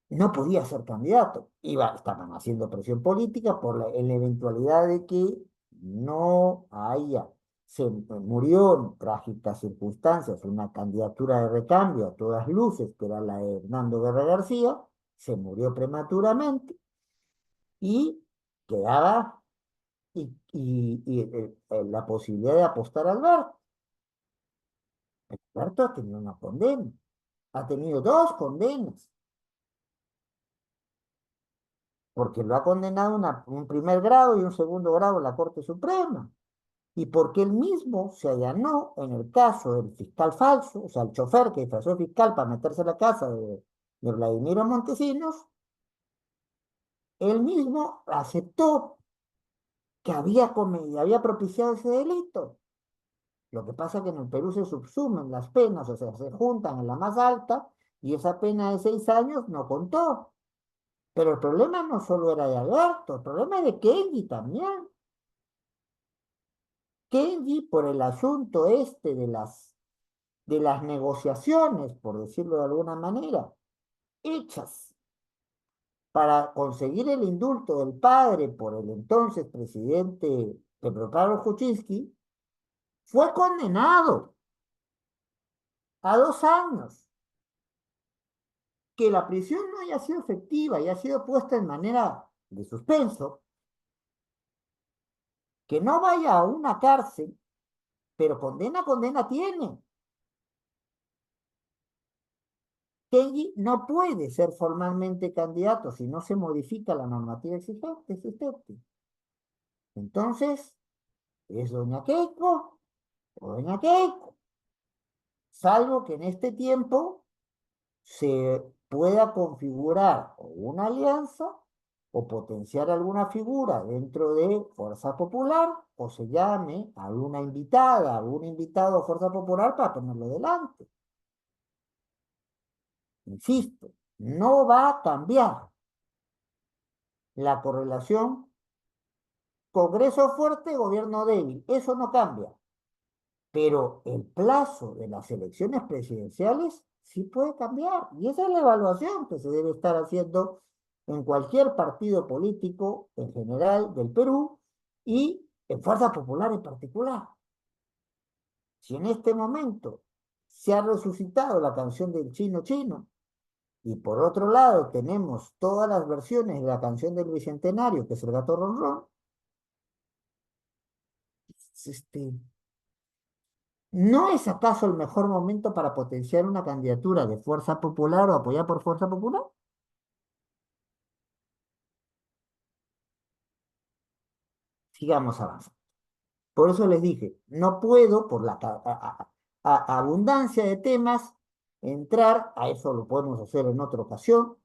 No podía ser candidato. Estaban haciendo presión política en la eventualidad de que no haya, murió en trágicas circunstancias, una candidatura de recambio a todas luces, que era la de Hernando Guerra García, se murió prematuramente y quedaba la posibilidad de apostar a Alberto. Alberto ha tenido una condena, ha tenido 2 condenas, porque lo ha condenado un primer grado y un segundo grado en la Corte Suprema, y porque él mismo se allanó en el caso del fiscal falso, o sea, el chofer que disfrazó de fiscal para meterse a la casa de Vladimiro Montesinos, él mismo aceptó que había propiciado ese delito. Lo que pasa es que en el Perú se subsumen las penas, o sea, se juntan en la más alta y esa pena de 6 años no contó. Pero el problema no solo era de Alberto, el problema es de Kenji también. Kenji, por el asunto de las negociaciones, por decirlo de alguna manera, hechas para conseguir el indulto del padre por el entonces presidente Pedro Pablo Kuczynski, fue condenado a 2 años. Que la prisión no haya sido efectiva y ha sido puesta en manera de suspenso, Que no vaya a una cárcel, pero condena tiene. Kenji no puede ser formalmente candidato si no se modifica la normativa existente. Entonces, es doña Keiko o doña Keiko, salvo que en este tiempo se pueda configurar o una alianza o potenciar alguna figura dentro de Fuerza Popular o se llame a una invitada, algún invitado a Fuerza Popular para ponerlo delante. Insisto, no va a cambiar la correlación Congreso fuerte, gobierno débil. Eso no cambia. Pero el plazo de las elecciones presidenciales sí puede cambiar. Y esa es la evaluación que se debe estar haciendo en cualquier partido político en general del Perú y en Fuerza Popular en particular. Si en este momento se ha resucitado la canción del chino chino y por otro lado tenemos todas las versiones de la canción del Bicentenario, que es el gato ronrón, este, ¿no es acaso el mejor momento para potenciar una candidatura de Fuerza Popular o apoyar por Fuerza Popular? Sigamos avanzando. Por eso les dije, no puedo, por la abundancia de temas, entrar, a eso lo podemos hacer en otra ocasión,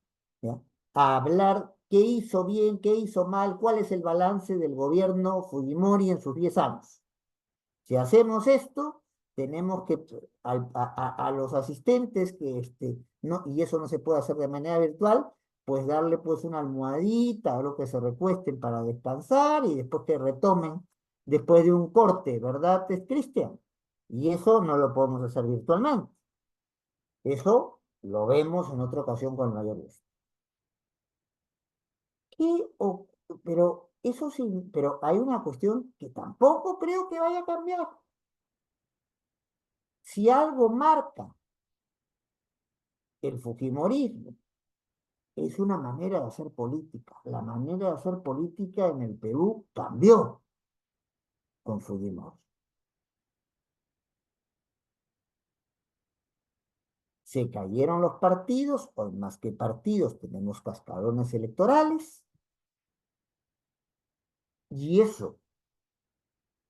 ¿ya? A hablar qué hizo bien, qué hizo mal, cuál es el balance del gobierno Fujimori en sus 10 años. Si hacemos esto, tenemos que a los asistentes que no, y eso no se puede hacer de manera virtual, pues darle pues una almohadita, algo que se recuesten para descansar y después que retomen después de un corte, ¿verdad, Cristian? Y eso no lo podemos hacer virtualmente. Eso lo vemos en otra ocasión con mayor gusto. ¿Qué o- pero eso sí, pero hay una cuestión que tampoco creo que vaya a cambiar. Si algo marca el Fujimorismo es una manera de hacer política. La manera de hacer política en el Perú cambió con Fujimori. Se cayeron los partidos, o más que partidos, tenemos cascarones electorales, y eso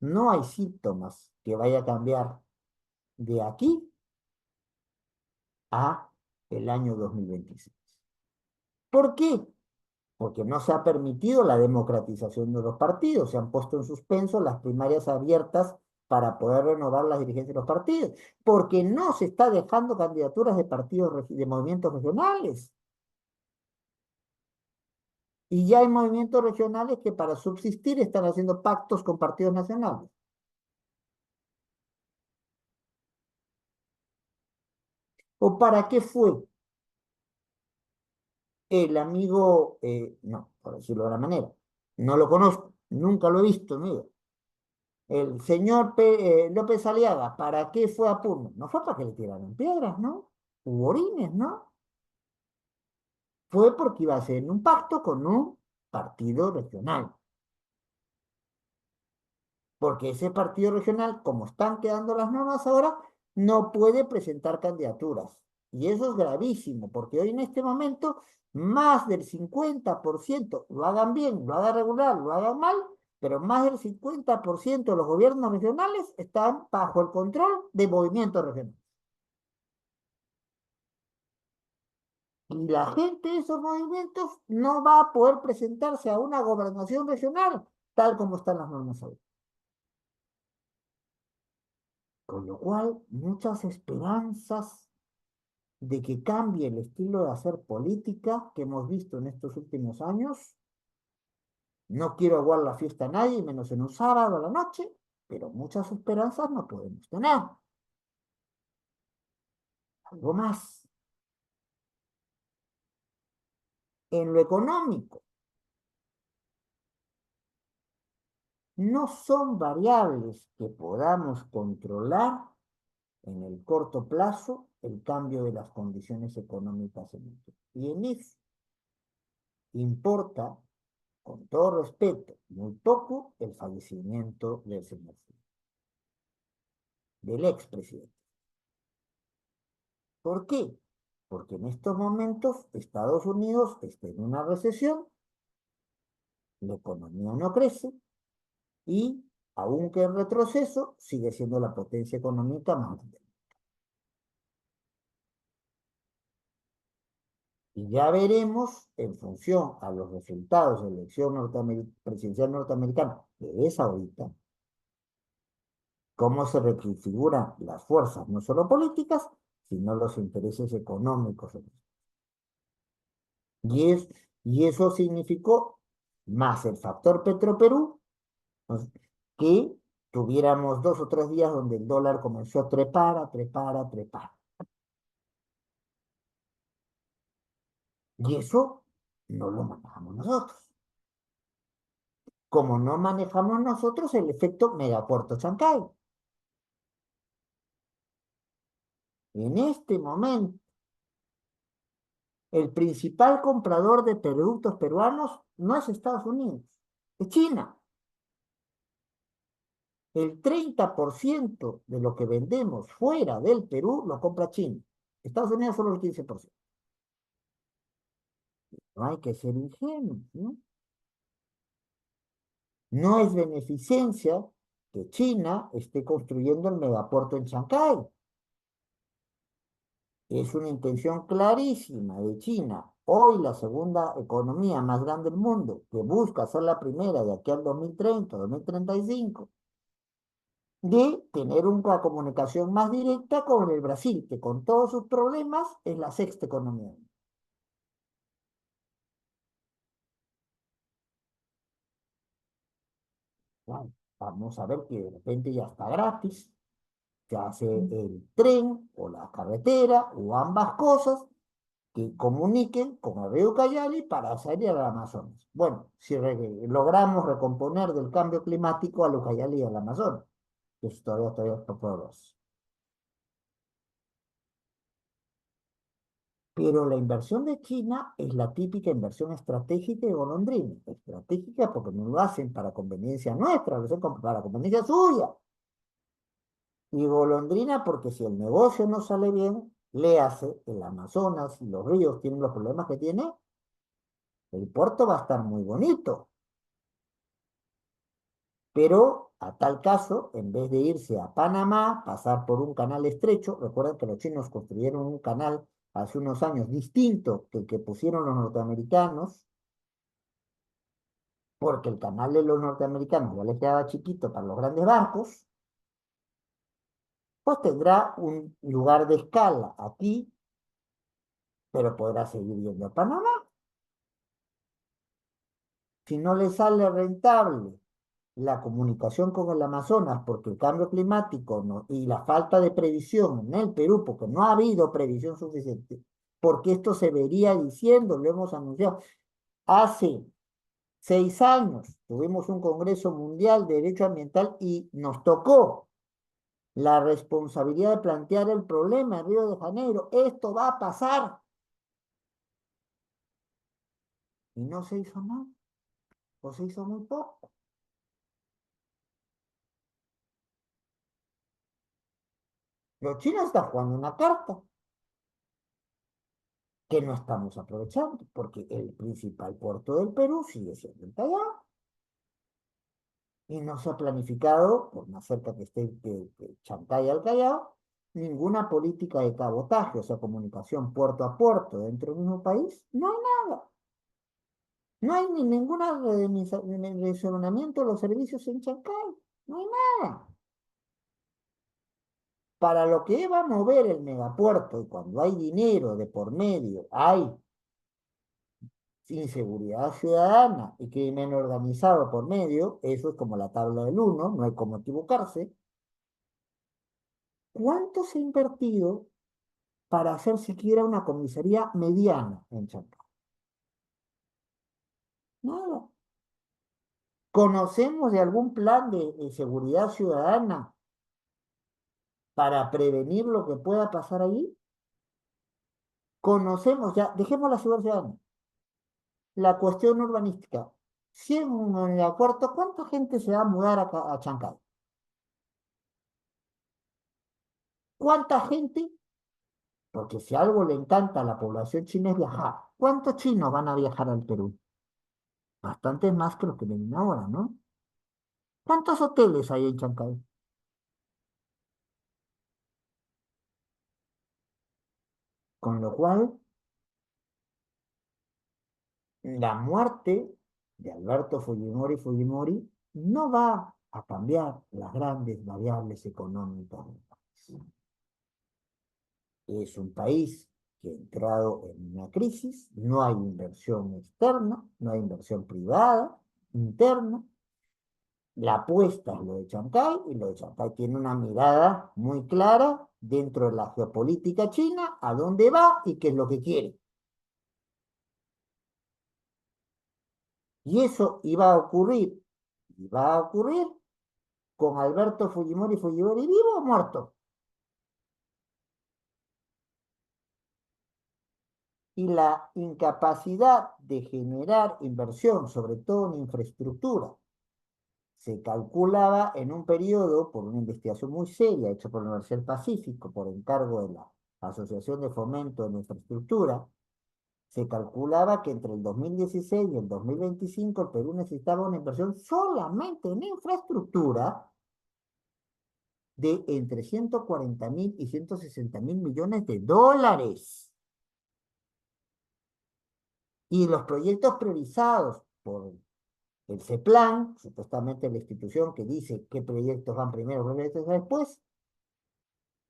no hay síntomas que vaya a cambiar de aquí a el año 2026. ¿Por qué? Porque no se ha permitido la democratización de los partidos, se han puesto en suspenso las primarias abiertas para poder renovar las dirigencias de los partidos, porque no se está dejando candidaturas de partidos de movimientos regionales. Y ya hay movimientos regionales que para subsistir están haciendo pactos con partidos nacionales. ¿O para qué fue el amigo, no, por decirlo de la manera, no lo conozco, nunca lo he visto, amigo, el señor López Aliaga, ¿para qué fue a Puno? No fue para que le tiraran piedras, ¿no? Hubo orines, ¿no? Fue porque iba a hacer un pacto con un partido regional. Porque ese partido regional, como están quedando las normas ahora, no puede presentar candidaturas. Y eso es gravísimo, porque hoy en este momento, más del 50%, lo hagan bien, lo hagan regular, lo hagan mal, pero más del 50% de los gobiernos regionales están bajo el control de movimientos regionales. Y la gente de esos movimientos no va a poder presentarse a una gobernación regional tal como están las normas hoy. Con lo cual, muchas esperanzas de que cambie el estilo de hacer política que hemos visto en estos últimos años. No quiero aguar la fiesta a nadie, menos en un sábado a la noche, pero muchas esperanzas no podemos tener. Algo más. En lo económico, no son variables que podamos controlar en el corto plazo el cambio de las condiciones económicas en el mundo. Y en eso importa con todo respeto, muy poco el fallecimiento del señor, del expresidente. ¿Por qué? Porque en estos momentos Estados Unidos está en una recesión, la economía no crece y, aunque en retroceso, sigue siendo la potencia económica más grande. Y ya veremos, en función a los resultados de la elección presidencial norteamericana, que es ahorita, cómo se reconfiguran las fuerzas, no solo políticas, sino los intereses económicos. Y, es, y eso significó, más el factor Petroperú, pues, que tuviéramos 2 o 3 días donde el dólar comenzó a trepar, a trepar, a trepar. Y eso no lo manejamos nosotros. Como no manejamos nosotros el efecto Megapuerto Chancay. En este momento, el principal comprador de productos peruanos no es Estados Unidos, es China. El 30% de lo que vendemos fuera del Perú lo compra China. Estados Unidos solo el 15%. No hay que ser ingenuos, ¿no? No es beneficencia que China esté construyendo el megapuerto en Chancay. Es una intención clarísima de China, hoy la segunda economía más grande del mundo, que busca ser la primera de aquí al 2030, 2035, de tener una comunicación más directa con el Brasil, que con todos sus problemas es la sexta economía. Bueno, vamos a ver que de repente ya está gratis, se hace el tren o la carretera o ambas cosas que comuniquen con el río Ucayali para salir al Amazonas. Bueno, si logramos recomponer del cambio climático al Ucayali y al Amazonas, eso todavía está por ver. Pero la inversión de China es la típica inversión estratégica de golondrina. Estratégica porque no lo hacen para conveniencia nuestra, lo hacen para conveniencia suya. Y golondrina porque si el negocio no sale bien, le hace el Amazonas y los ríos tienen los problemas que tiene, el puerto va a estar muy bonito. Pero a tal caso, en vez de irse a Panamá, pasar por un canal estrecho, recuerden que los chinos construyeron un canal hace unos años distinto que el que pusieron los norteamericanos, porque el canal de los norteamericanos ya les quedaba chiquito para los grandes barcos, pues tendrá un lugar de escala aquí, pero podrá seguir yendo a Panamá. Si no le sale rentable la comunicación con el Amazonas, porque el cambio climático y la falta de previsión en el Perú, porque no ha habido previsión suficiente, porque esto se vería diciendo, lo hemos anunciado. Hace 6 años tuvimos un Congreso Mundial de Derecho Ambiental y nos tocó la responsabilidad de plantear el problema en Río de Janeiro. Esto va a pasar. Y no se hizo nada, o se hizo muy poco. Los chinos están jugando una carta que no estamos aprovechando, porque el principal puerto del Perú sigue siendo el Callao. Y no se ha planificado, por más cerca que esté de Chancay al Callao, ninguna política de cabotaje, o sea, comunicación puerto a puerto dentro del mismo país. No hay nada. No hay ni ninguna redimensionamiento de los servicios en Chancay. No hay nada. Para lo que va a mover el megapuerto y cuando hay dinero de por medio, hay inseguridad ciudadana y crimen organizado por medio, eso es como la tabla del 1, no hay cómo equivocarse. ¿Cuánto se ha invertido para hacer siquiera una comisaría mediana en Chancay? Nada. ¿Conocemos de algún plan de seguridad ciudadana para prevenir lo que pueda pasar allí? Conocemos ya, dejemos la seguridad ciudadana, la cuestión urbanística. Si en un aeropuerto, ¿cuánta gente se va a mudar a Chancay? ¿Cuánta gente? Porque si algo le encanta a la población china es viajar. ¿Cuántos chinos van a viajar al Perú? Bastantes más que los que vienen ahora, ¿no? ¿Cuántos hoteles hay en Chancay? Con lo cual, la muerte de Alberto Fujimori no va a cambiar las grandes variables económicas del país. Es un país que ha entrado en una crisis, no hay inversión externa, no hay inversión privada, interna. La apuesta es lo de Chancay y lo de Chancay tiene una mirada muy clara dentro de la geopolítica china, a dónde va y qué es lo que quiere. Y eso iba a ocurrir con Alberto Fujimori vivo o muerto. Y la incapacidad de generar inversión, sobre todo en infraestructura, se calculaba en un periodo, por una investigación muy seria hecha por la Universidad del Pacífico, por encargo de la Asociación de Fomento de la Infraestructura, se calculaba que entre el 2016 y el 2025 el Perú necesitaba una inversión solamente en infraestructura de entre 140.000 y 160.000 millones de dólares. Y los proyectos priorizados por el CEPLAN, supuestamente la institución que dice qué proyectos van primero, qué proyectos van después,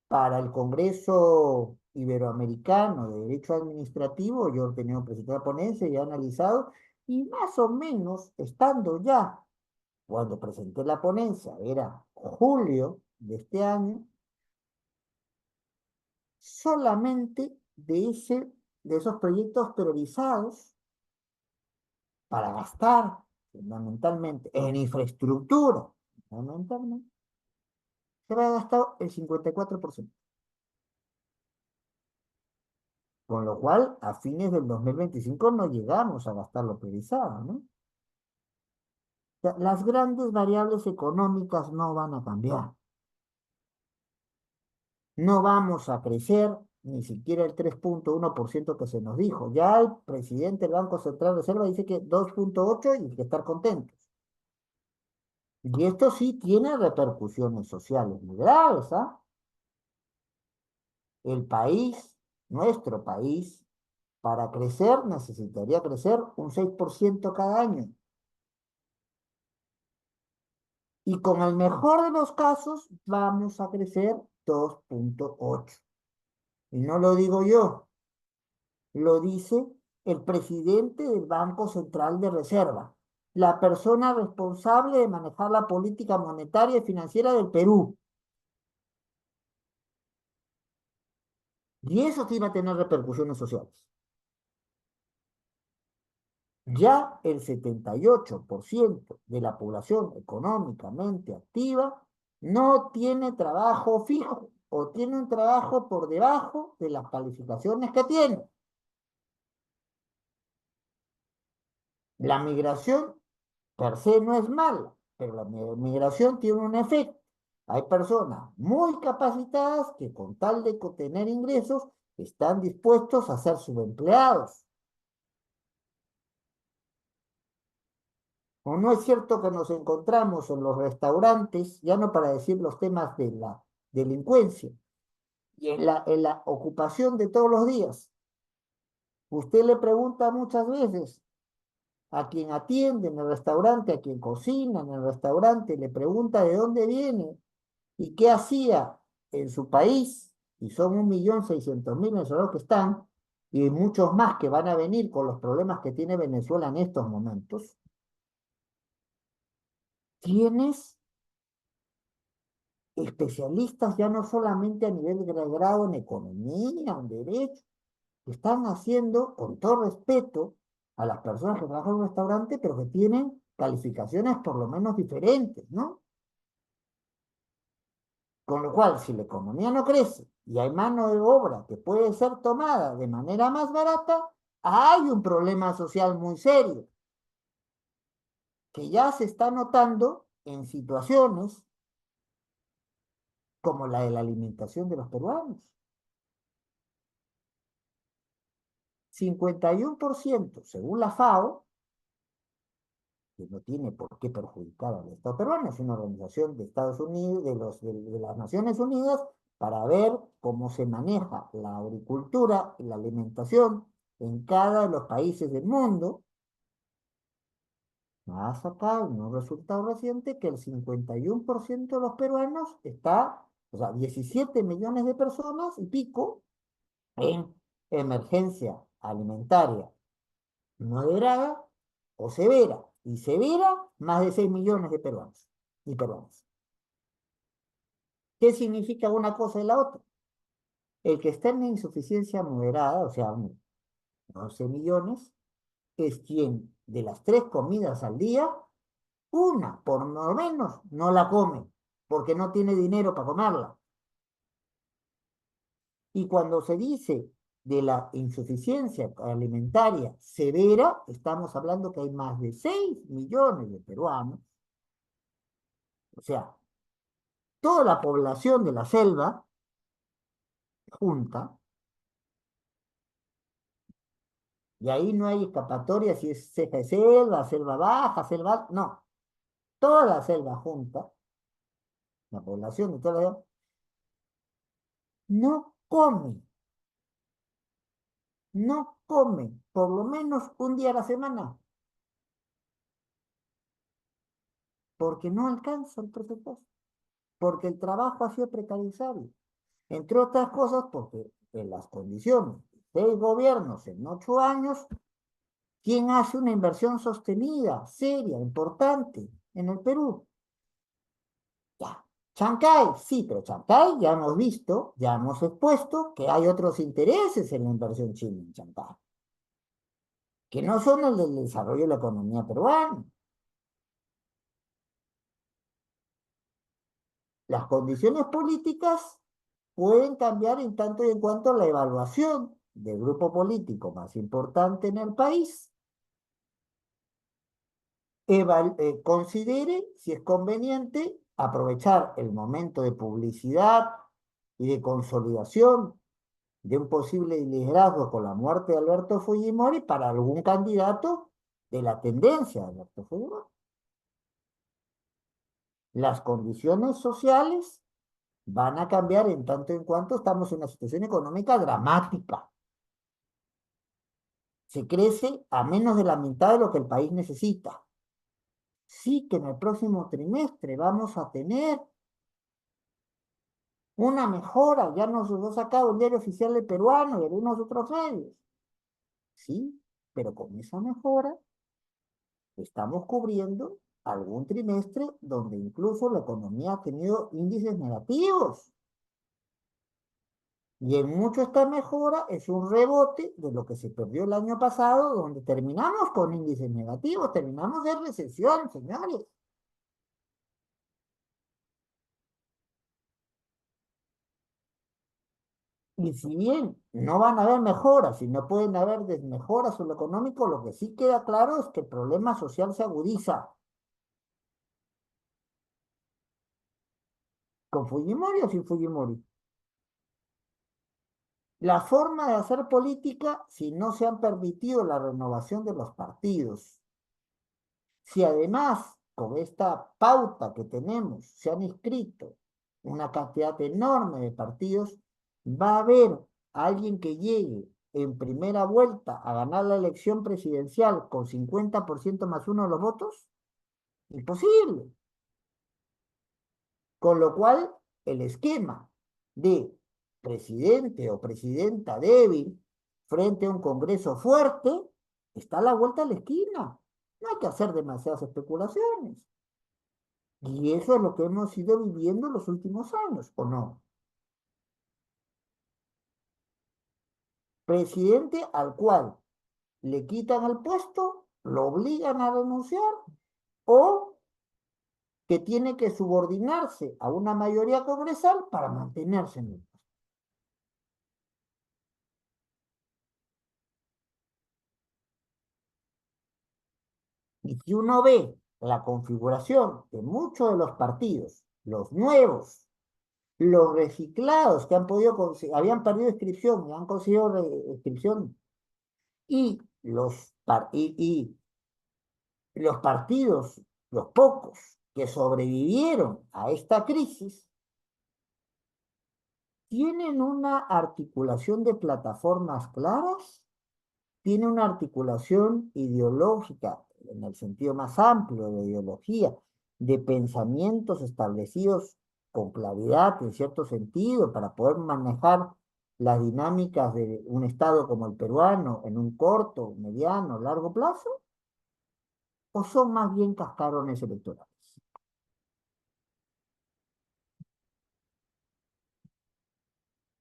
para el Congreso Iberoamericano de Derecho Administrativo, yo he tenido presentado la ponencia y he analizado, y más o menos, estando ya, cuando presenté la ponencia, era julio de este año, solamente de esos proyectos priorizados para gastar fundamentalmente en infraestructura, fundamentalmente, se había gastado el 54%. Con lo cual, a fines del 2025 no llegamos a gastar lo priorizado, ¿no? O sea, las grandes variables económicas no van a cambiar. No vamos a crecer ni siquiera el 3,1% que se nos dijo. Ya el presidente del Banco Central de Reserva dice que 2,8 y hay que estar contentos. Y esto sí tiene repercusiones sociales muy graves, ¿ah? El país, nuestro país, para crecer necesitaría crecer un 6% cada año. Y con el mejor de los casos vamos a crecer 2,8. Y no lo digo yo, lo dice el presidente del Banco Central de Reserva, la persona responsable de manejar la política monetaria y financiera del Perú. Y eso sí va a tener repercusiones sociales. Ya el 78% de la población económicamente activa no tiene trabajo fijo o tiene un trabajo por debajo de las calificaciones que tiene. La migración per se no es mala, pero la migración tiene un efecto. Hay personas muy capacitadas que con tal de tener ingresos están dispuestos a ser subempleados. ¿O no es cierto que nos encontramos en los restaurantes, ya no para decir los temas de la delincuencia, y en la ocupación de todos los días? Usted le pregunta muchas veces a quien atiende en el restaurante, a quien cocina en el restaurante, le pregunta de dónde viene y qué hacía en su país, y son 1.600.000 venezolanos que están, y muchos más que van a venir con los problemas que tiene Venezuela en estos momentos. Tienes especialistas ya no solamente a nivel de grado en economía, en derecho, que están haciendo, con todo respeto a las personas que trabajan en un restaurante, pero que tienen calificaciones por lo menos diferentes, ¿no? Con lo cual, si la economía no crece y hay mano de obra que puede ser tomada de manera más barata, hay un problema social muy serio. que ya se está notando en situaciones como la de la alimentación de los peruanos. 51%, según la FAO, que no tiene por qué perjudicar al Estado peruano, es una organización de Estados Unidos, de las Naciones Unidas, para ver cómo se maneja la agricultura y la alimentación en cada de los países del mundo. Ha sacado un resultado reciente que el 51% de los peruanos está, o sea, 17 millones de personas y pico en emergencia alimentaria moderada o severa. Y severa, más de 6 millones de peruanos y peruanas. ¿Qué significa una cosa y la otra? El que está en insuficiencia moderada, o sea, 11 millones, es quien de las 3 comidas al día, una por lo menos no la come, porque no tiene dinero para comerla. Y cuando se dice de la insuficiencia alimentaria severa, estamos hablando que hay más de 6 millones de peruanos, o sea, toda la población de la selva junta, y ahí no hay escapatoria si es ceja de selva, selva baja, selva, no, toda la selva junta, la población de toda la no come, no come por lo menos un día a la semana, porque no alcanza el presupuesto, porque el trabajo ha sido precarizado, entre otras cosas porque en las condiciones de 6 gobiernos en 8 años, ¿quién hace una inversión sostenida, seria, importante en el Perú? Ya. Chancay, sí, pero Chancay ya hemos visto, ya hemos expuesto que hay otros intereses en la inversión china en Chancay, que no son el del desarrollo de la economía peruana. Las condiciones políticas pueden cambiar en tanto y en cuanto la evaluación del grupo político más importante en el país considere si es conveniente aprovechar el momento de publicidad y de consolidación de un posible liderazgo con la muerte de Alberto Fujimori para algún candidato de la tendencia de Alberto Fujimori. Las condiciones sociales van a cambiar en tanto en cuanto estamos en una situación económica dramática. Se crece a menos de la mitad de lo que el país necesita. Sí que en el próximo trimestre vamos a tener una mejora, ya nos lo ha sacado el diario oficial del peruano y algunos otros medios. Sí, pero con esa mejora estamos cubriendo algún trimestre donde incluso la economía ha tenido índices negativos. Y en mucho esta mejora es un rebote de lo que se perdió el año pasado, donde terminamos con índices negativos, terminamos de recesión, señores. Y si bien no van a haber mejoras y no pueden haber desmejoras en lo económico, lo que sí queda claro es que el problema social se agudiza. ¿Con Fujimori o sin Fujimori? La forma de hacer política, si no se han permitido la renovación de los partidos, si además con esta pauta que tenemos se han inscrito una cantidad enorme de partidos, va a haber alguien que llegue en primera vuelta a ganar la elección presidencial con 50% más uno de los votos, imposible. Con lo cual, el esquema de presidente o presidenta débil frente a un Congreso fuerte está a la vuelta de la esquina. No hay que hacer demasiadas especulaciones. Y eso es lo que hemos ido viviendo en los últimos años, ¿o no? Presidente al cual le quitan el puesto, lo obligan a renunciar o que tiene que subordinarse a una mayoría congresal para mantenerse en el puesto. Y si uno ve la configuración de muchos de los partidos, los nuevos, los reciclados que han podido habían perdido inscripción y han conseguido inscripción, y los partidos, los pocos que sobrevivieron a esta crisis, tienen una articulación de plataformas claras, tiene una articulación ideológica, en el sentido más amplio de ideología, de pensamientos establecidos con claridad, en cierto sentido, para poder manejar las dinámicas de un Estado como el peruano en un corto, mediano, largo plazo, o son más bien cascarones electorales.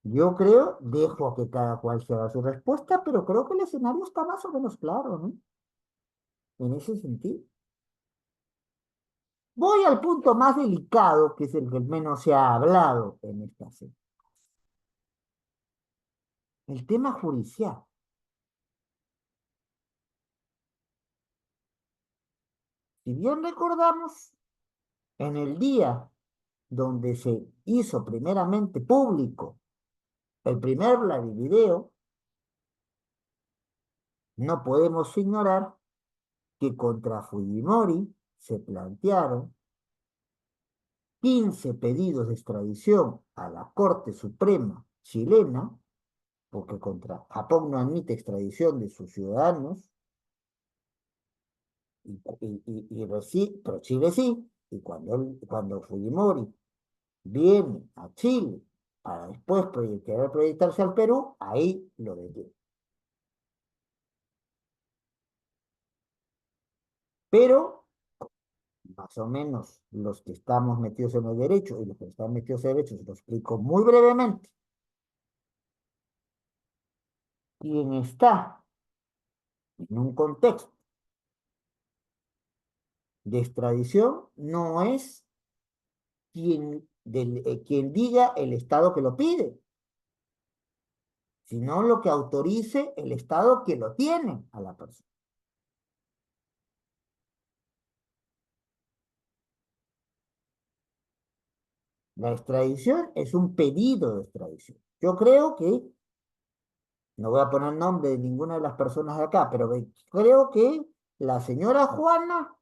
Yo creo, dejo a que cada cual se haga su respuesta, pero creo que el escenario está más o menos claro, ¿no? En ese sentido. Voy al punto más delicado, que es el que menos se ha hablado en esta serie. El tema judicial. Si bien recordamos, en el día donde se hizo primeramente público el primer video, no podemos ignorar que contra Fujimori se plantearon 15 pedidos de extradición a la Corte Suprema chilena, porque contra Japón no admite extradición de sus ciudadanos, pero Chile sí, y cuando Fujimori viene a Chile para después querer proyectarse al Perú, ahí lo detiene. Pero, más o menos, los que estamos metidos en el derecho y los que están metidos en el derecho, se lo explico muy brevemente. Quien está en un contexto de extradición no es quien diga el Estado que lo pide, sino lo que autorice el Estado que lo tiene a la persona. La extradición es un pedido de extradición. Yo creo que, no voy a poner nombre de ninguna de las personas de acá, pero creo que la señora Juana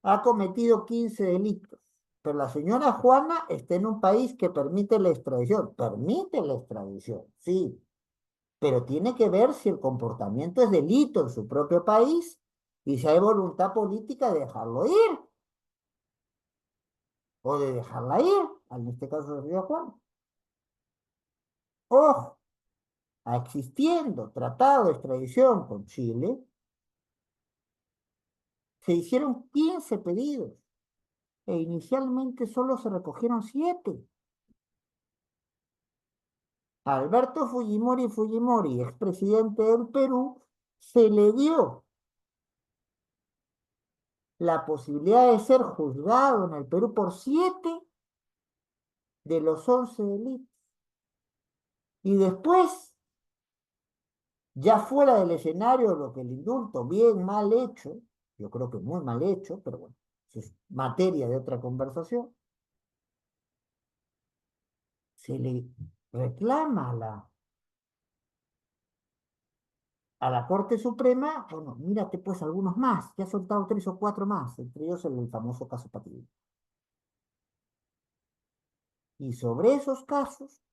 ha cometido 15 delitos. Pero la señora Juana está en un país que permite la extradición. Permite la extradición, sí. Pero tiene que ver si el comportamiento es delito en su propio país y si hay voluntad política de dejarlo ir o de dejarla ir, en este caso la señora Juana. Ojo, existiendo tratado de extradición con Chile, se hicieron 15 pedidos e inicialmente solo se recogieron 7. Alberto Fujimori, expresidente del Perú, se le dio la posibilidad de ser juzgado en el Perú por 7 de los 11 delitos. Y después, ya fuera del escenario, lo que el indulto, bien mal hecho, yo creo que muy mal hecho, pero bueno, eso es materia de otra conversación, se le reclama a la Corte Suprema, bueno, mírate pues algunos más, que ha soltado 3 o 4 más, entre ellos el famoso caso Patiño. Y sobre esos casos,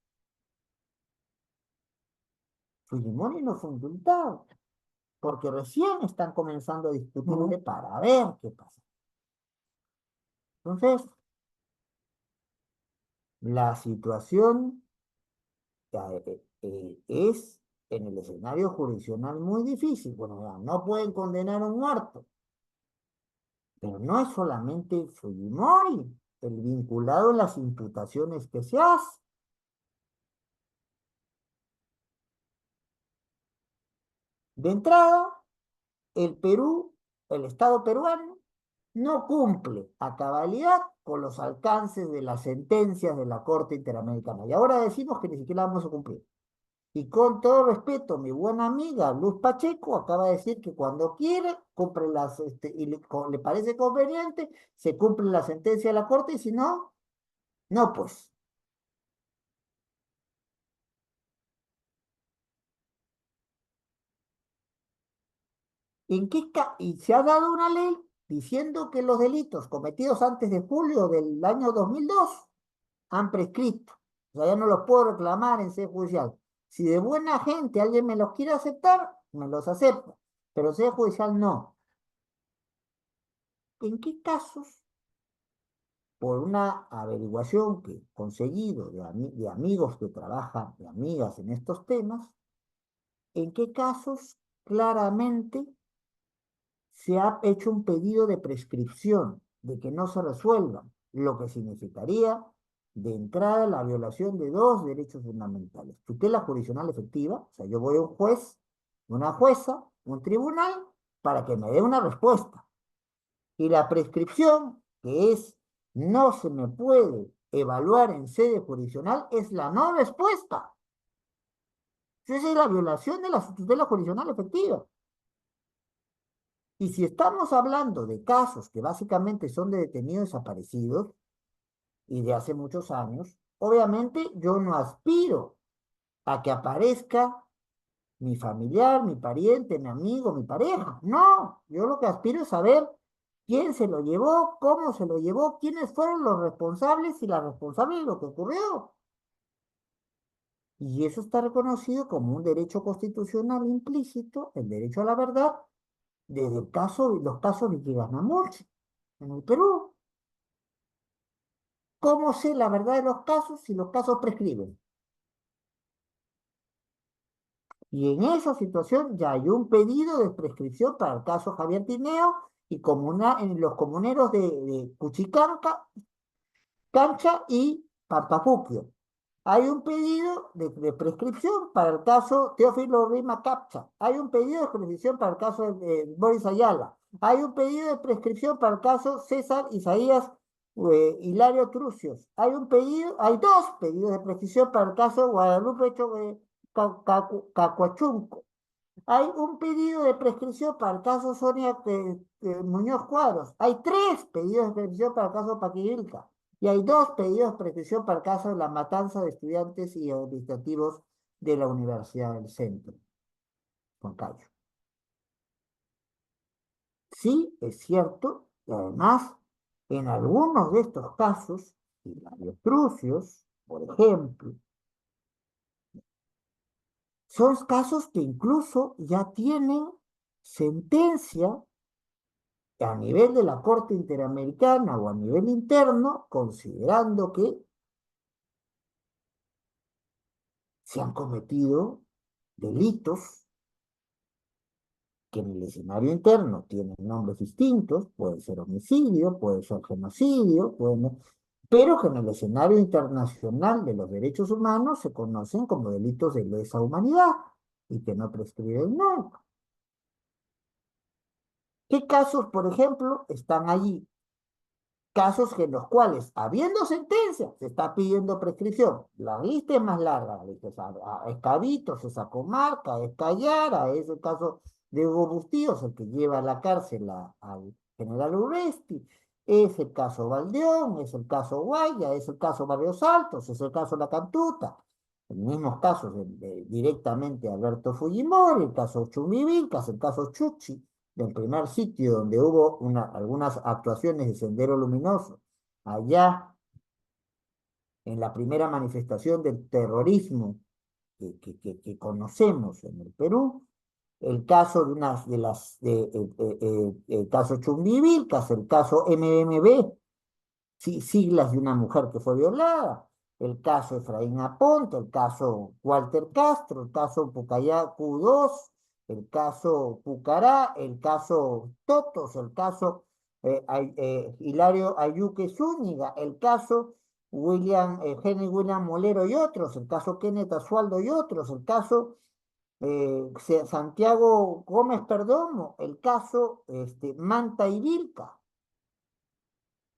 Fujimori no fue indultado, porque recién están comenzando a discutirse para ver qué pasa. Entonces, la situación es en el escenario jurisdiccional muy difícil. Bueno, ya, no pueden condenar a un muerto, pero no es solamente Fujimori el vinculado en las imputaciones que se hacen. De entrada, el Perú, el Estado peruano, no cumple a cabalidad con los alcances de las sentencias de la Corte Interamericana. Y ahora decimos que ni siquiera vamos a cumplir. Y con todo respeto, mi buena amiga Luz Pacheco acaba de decir que cuando quiere, cumple y le parece conveniente, se cumple la sentencia de la corte y si no, no, pues. Y se ha dado una ley diciendo que los delitos cometidos antes de julio del año 2002 han prescrito. O sea, ya no los puedo reclamar en sede judicial. Si de buena gente alguien me los quiere aceptar, me los acepta. Pero sede judicial no. ¿En qué casos? Por una averiguación que he conseguido de amigos que trabajan, de amigas en estos temas, en qué casos claramente se ha hecho un pedido de prescripción, de que no se resuelvan, lo que significaría de entrada la violación de dos derechos fundamentales. Tutela jurisdiccional efectiva, o sea, yo voy a un juez, una jueza, un tribunal, para que me dé una respuesta. Y la prescripción, que es no se me puede evaluar en sede jurisdiccional, es la no respuesta. Esa es la violación de la tutela jurisdiccional efectiva. Y si estamos hablando de casos que básicamente son de detenidos desaparecidos y de hace muchos años, obviamente yo no aspiro a que aparezca mi familiar, mi pariente, mi amigo, mi pareja. No, yo lo que aspiro es saber quién se lo llevó, cómo se lo llevó, quiénes fueron los responsables y las responsables de lo que ocurrió. Y eso está reconocido como un derecho constitucional implícito, el derecho a la verdad, desde los casos de Chiganamurchi en el Perú. ¿Cómo sé la verdad de los casos si los casos prescriben? Y en esa situación ya hay un pedido de prescripción para el caso Javier Tineo y en los comuneros de Cuchicanca, Cancha y Pampafuquio. Hay un pedido prescripción para el caso Teófilo Rima Capcha. Hay un pedido de prescripción para el caso de Boris Ayala. Hay un pedido de prescripción para el caso César Isaías Hilario Trucios. Hay dos pedidos de prescripción para el caso Guadalupe Cacuachunco. Hay un pedido de prescripción para el caso Sonia Muñoz Cuadros. Hay tres pedidos de prescripción para el caso Paquivilca. Y hay dos pedidos de prescripción para el caso de la matanza de estudiantes y administrativos de la Universidad del Centro, Juan Cayo. Sí, es cierto, y además, en algunos de estos casos, Hilario Crucius, por ejemplo, son casos que incluso ya tienen sentencia a nivel de la Corte Interamericana o a nivel interno, considerando que se han cometido delitos que en el escenario interno tienen nombres distintos, puede ser homicidio, puede ser genocidio, pero que en el escenario internacional de los derechos humanos se conocen como delitos de lesa humanidad y que no prescriben nunca. ¿Qué casos, por ejemplo, están allí? Casos en los cuales, habiendo sentencia, se está pidiendo prescripción. La lista es más larga. Es Cabitos, es Acomarca, es Callara, es el caso de Hugo Bustíos, el que lleva a la cárcel al general Urresti, es el caso Valdeón, es el caso Guaya, es el caso Barrios Altos, es el caso La Cantuta. Los mismos casos directamente Alberto Fujimori, el caso Chumbivilcas, el caso Chuchi del primer sitio donde hubo algunas actuaciones de Sendero Luminoso, allá en la primera manifestación del terrorismo que conocemos en el Perú, el caso de unas de las el caso Chumbivilcas, el caso MMB, siglas de una mujer que fue violada, el caso Efraín Aponte, el caso Walter Castro, el caso Pucallá Q2, el caso Pucará, el caso Totos, el caso Hilario Ayuque Zúñiga, el caso Henry William Molero y otros, el caso Kenneth Asualdo y otros, el caso Santiago Gómez Perdomo, el caso Manta y Vilca.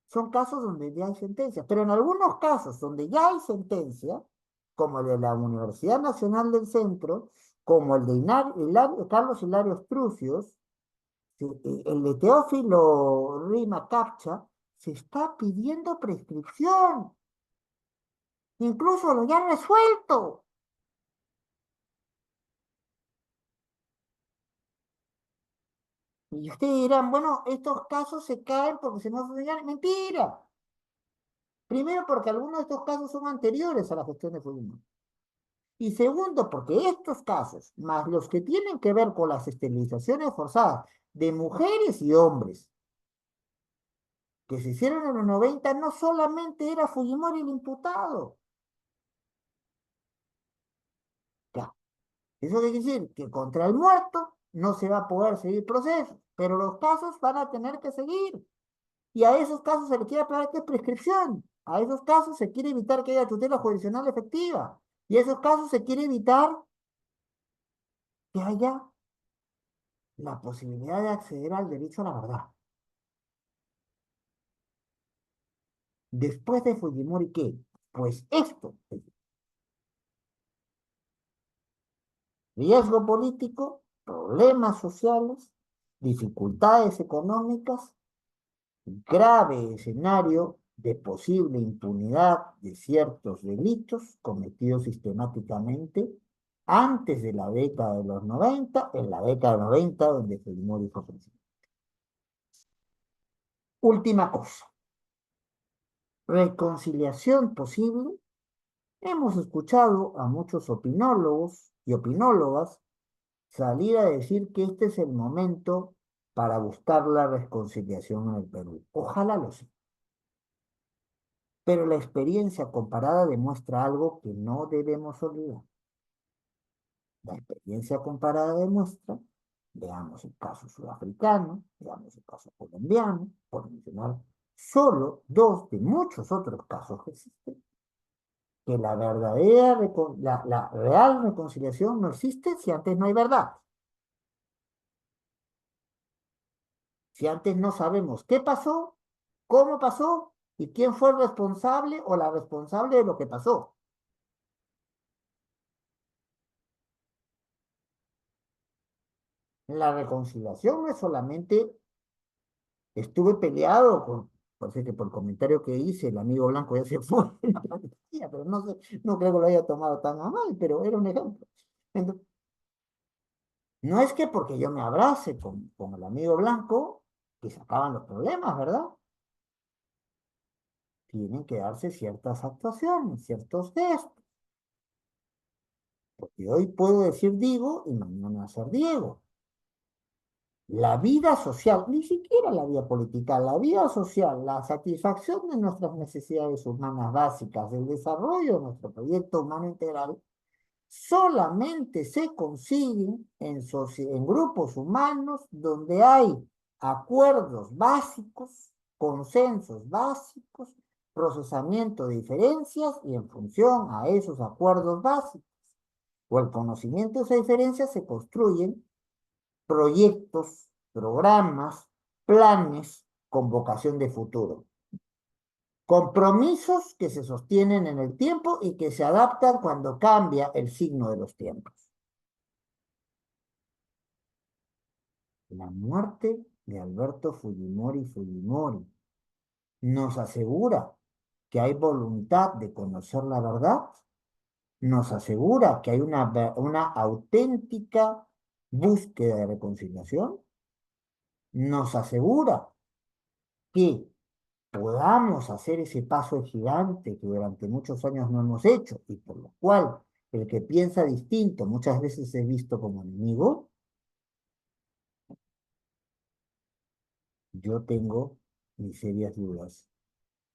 Son casos donde ya hay sentencia, pero en algunos casos donde ya hay sentencia, como el de la Universidad Nacional del Centro, como el de Carlos Hilario Strucios, el de Teófilo Rima Capcha, se está pidiendo prescripción. Incluso lo ya han resuelto. Y ustedes dirán, bueno, estos casos se caen porque se nos olvidan. Mentira. Primero, porque algunos de estos casos son anteriores a la gestión de Fujimori. Y segundo, porque estos casos, más los que tienen que ver con las esterilizaciones forzadas de mujeres y hombres, que se hicieron en los 90, no solamente era Fujimori el imputado. Ya. Eso quiere decir que contra el muerto no se va a poder seguir proceso, pero los casos van a tener que seguir. Y a esos casos se le quiere aplicar que es prescripción. A esos casos se quiere evitar que haya tutela judicial efectiva. Y a esos casos se quiere evitar que haya la posibilidad de acceder al derecho a la verdad. Después de Fujimori, ¿qué? Pues esto, riesgo político, problemas sociales, dificultades económicas, grave escenario de posible impunidad de ciertos delitos cometidos sistemáticamente antes de la década de los 90, en la década de 90 donde Fujimori fue presidente. Última cosa, reconciliación posible. Hemos escuchado a muchos opinólogos y opinólogas salir a decir que este es el momento para buscar la reconciliación en el Perú. Ojalá lo sea. Pero la experiencia comparada demuestra algo que no debemos olvidar. La experiencia comparada demuestra, veamos el caso sudafricano, veamos el caso colombiano, por mencionar solo dos de muchos otros casos que existen, que la verdadera, la real reconciliación no existe si antes no hay verdad. Si antes no sabemos qué pasó, cómo pasó y quién fue el responsable o la responsable de lo que pasó. La reconciliación no es solamente estuve peleado con, parece que por el comentario que hice, el amigo Blanco ya se fue, pero no sé, no creo que lo haya tomado tan a mal, pero era un ejemplo. Entonces, no es que porque yo me abrace con el amigo Blanco, que se acaban los problemas, ¿verdad? Tienen que darse ciertas actuaciones, ciertos gestos. Porque hoy puedo decir digo y mañana hacer Diego. La vida social, ni siquiera la vida política, la vida social, la satisfacción de nuestras necesidades humanas básicas, el desarrollo de nuestro proyecto humano integral, solamente se consiguen en grupos humanos donde hay acuerdos básicos, consensos básicos, procesamiento de diferencias y en función a esos acuerdos básicos o el conocimiento de esas diferencias se construyen proyectos, programas, planes con vocación de futuro. Compromisos que se sostienen en el tiempo y que se adaptan cuando cambia el signo de los tiempos. La muerte de Alberto Fujimori nos asegura que hay voluntad de conocer la verdad, nos asegura que hay una auténtica búsqueda de reconciliación, nos asegura que podamos hacer ese paso gigante que durante muchos años no hemos hecho y por lo cual el que piensa distinto muchas veces es visto como enemigo, yo tengo mis serias dudas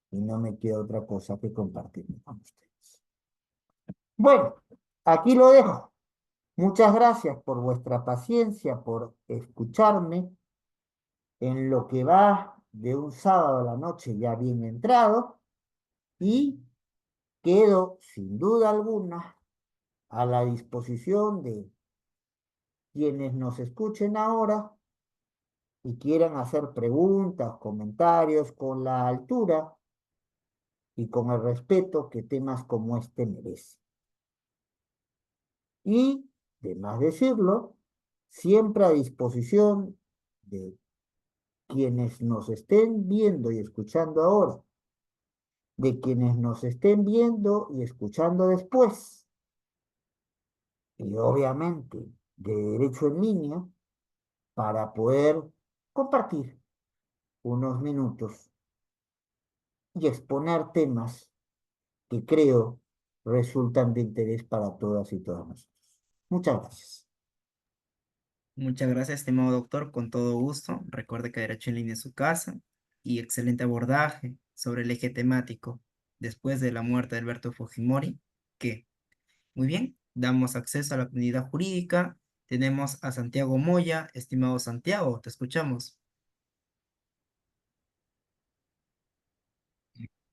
y no me queda otra cosa que compartir con ustedes. Bueno, aquí lo dejo. Muchas gracias por vuestra paciencia, por escucharme en lo que va de un sábado a la noche ya bien entrado y quedo sin duda alguna a la disposición de quienes nos escuchen ahora y quieran hacer preguntas, comentarios con la altura y con el respeto que temas como este merecen. Y, de más decirlo, siempre a disposición de quienes nos estén viendo y escuchando ahora, de quienes nos estén viendo y escuchando después, y obviamente de Derecho en Línea, para poder compartir unos minutos y exponer temas que creo resultan de interés para todas y todos nosotros. Muchas gracias. Muchas gracias, estimado doctor, con todo gusto. Recuerde que Derecho en Línea es su casa y excelente abordaje sobre el eje temático después de la muerte de Alberto Fujimori, que, muy bien, damos acceso a la comunidad jurídica. Tenemos a Santiago Moya. Estimado Santiago, te escuchamos.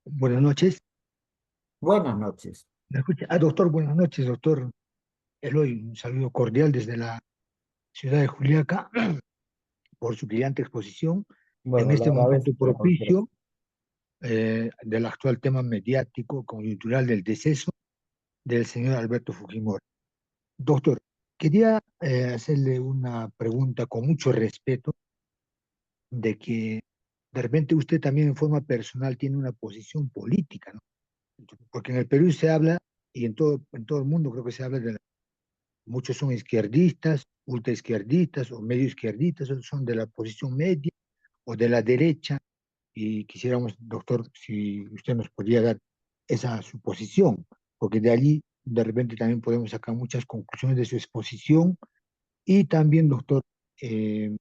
Buenas noches. Buenas noches. ¿Me escucha? Doctor, buenas noches, doctor Eloy. Un saludo cordial desde la ciudad de Juliaca por su brillante exposición en Bueno, le este momento agradezco la consideración. propicio del actual tema mediático coyuntural del deceso del señor Alberto Fujimori. Doctor, quería hacerle una pregunta con mucho respeto de que de repente usted también en forma personal tiene una posición política, ¿no? Porque en el Perú se habla, y en todo el mundo creo que se habla de muchos son izquierdistas, ultraizquierdistas o medio izquierdistas, otros son de la posición media o de la derecha. Y quisiéramos, doctor, si usted nos podría dar esa suposición, porque de allí de repente también podemos sacar muchas conclusiones de su exposición. Y también, doctor, eh,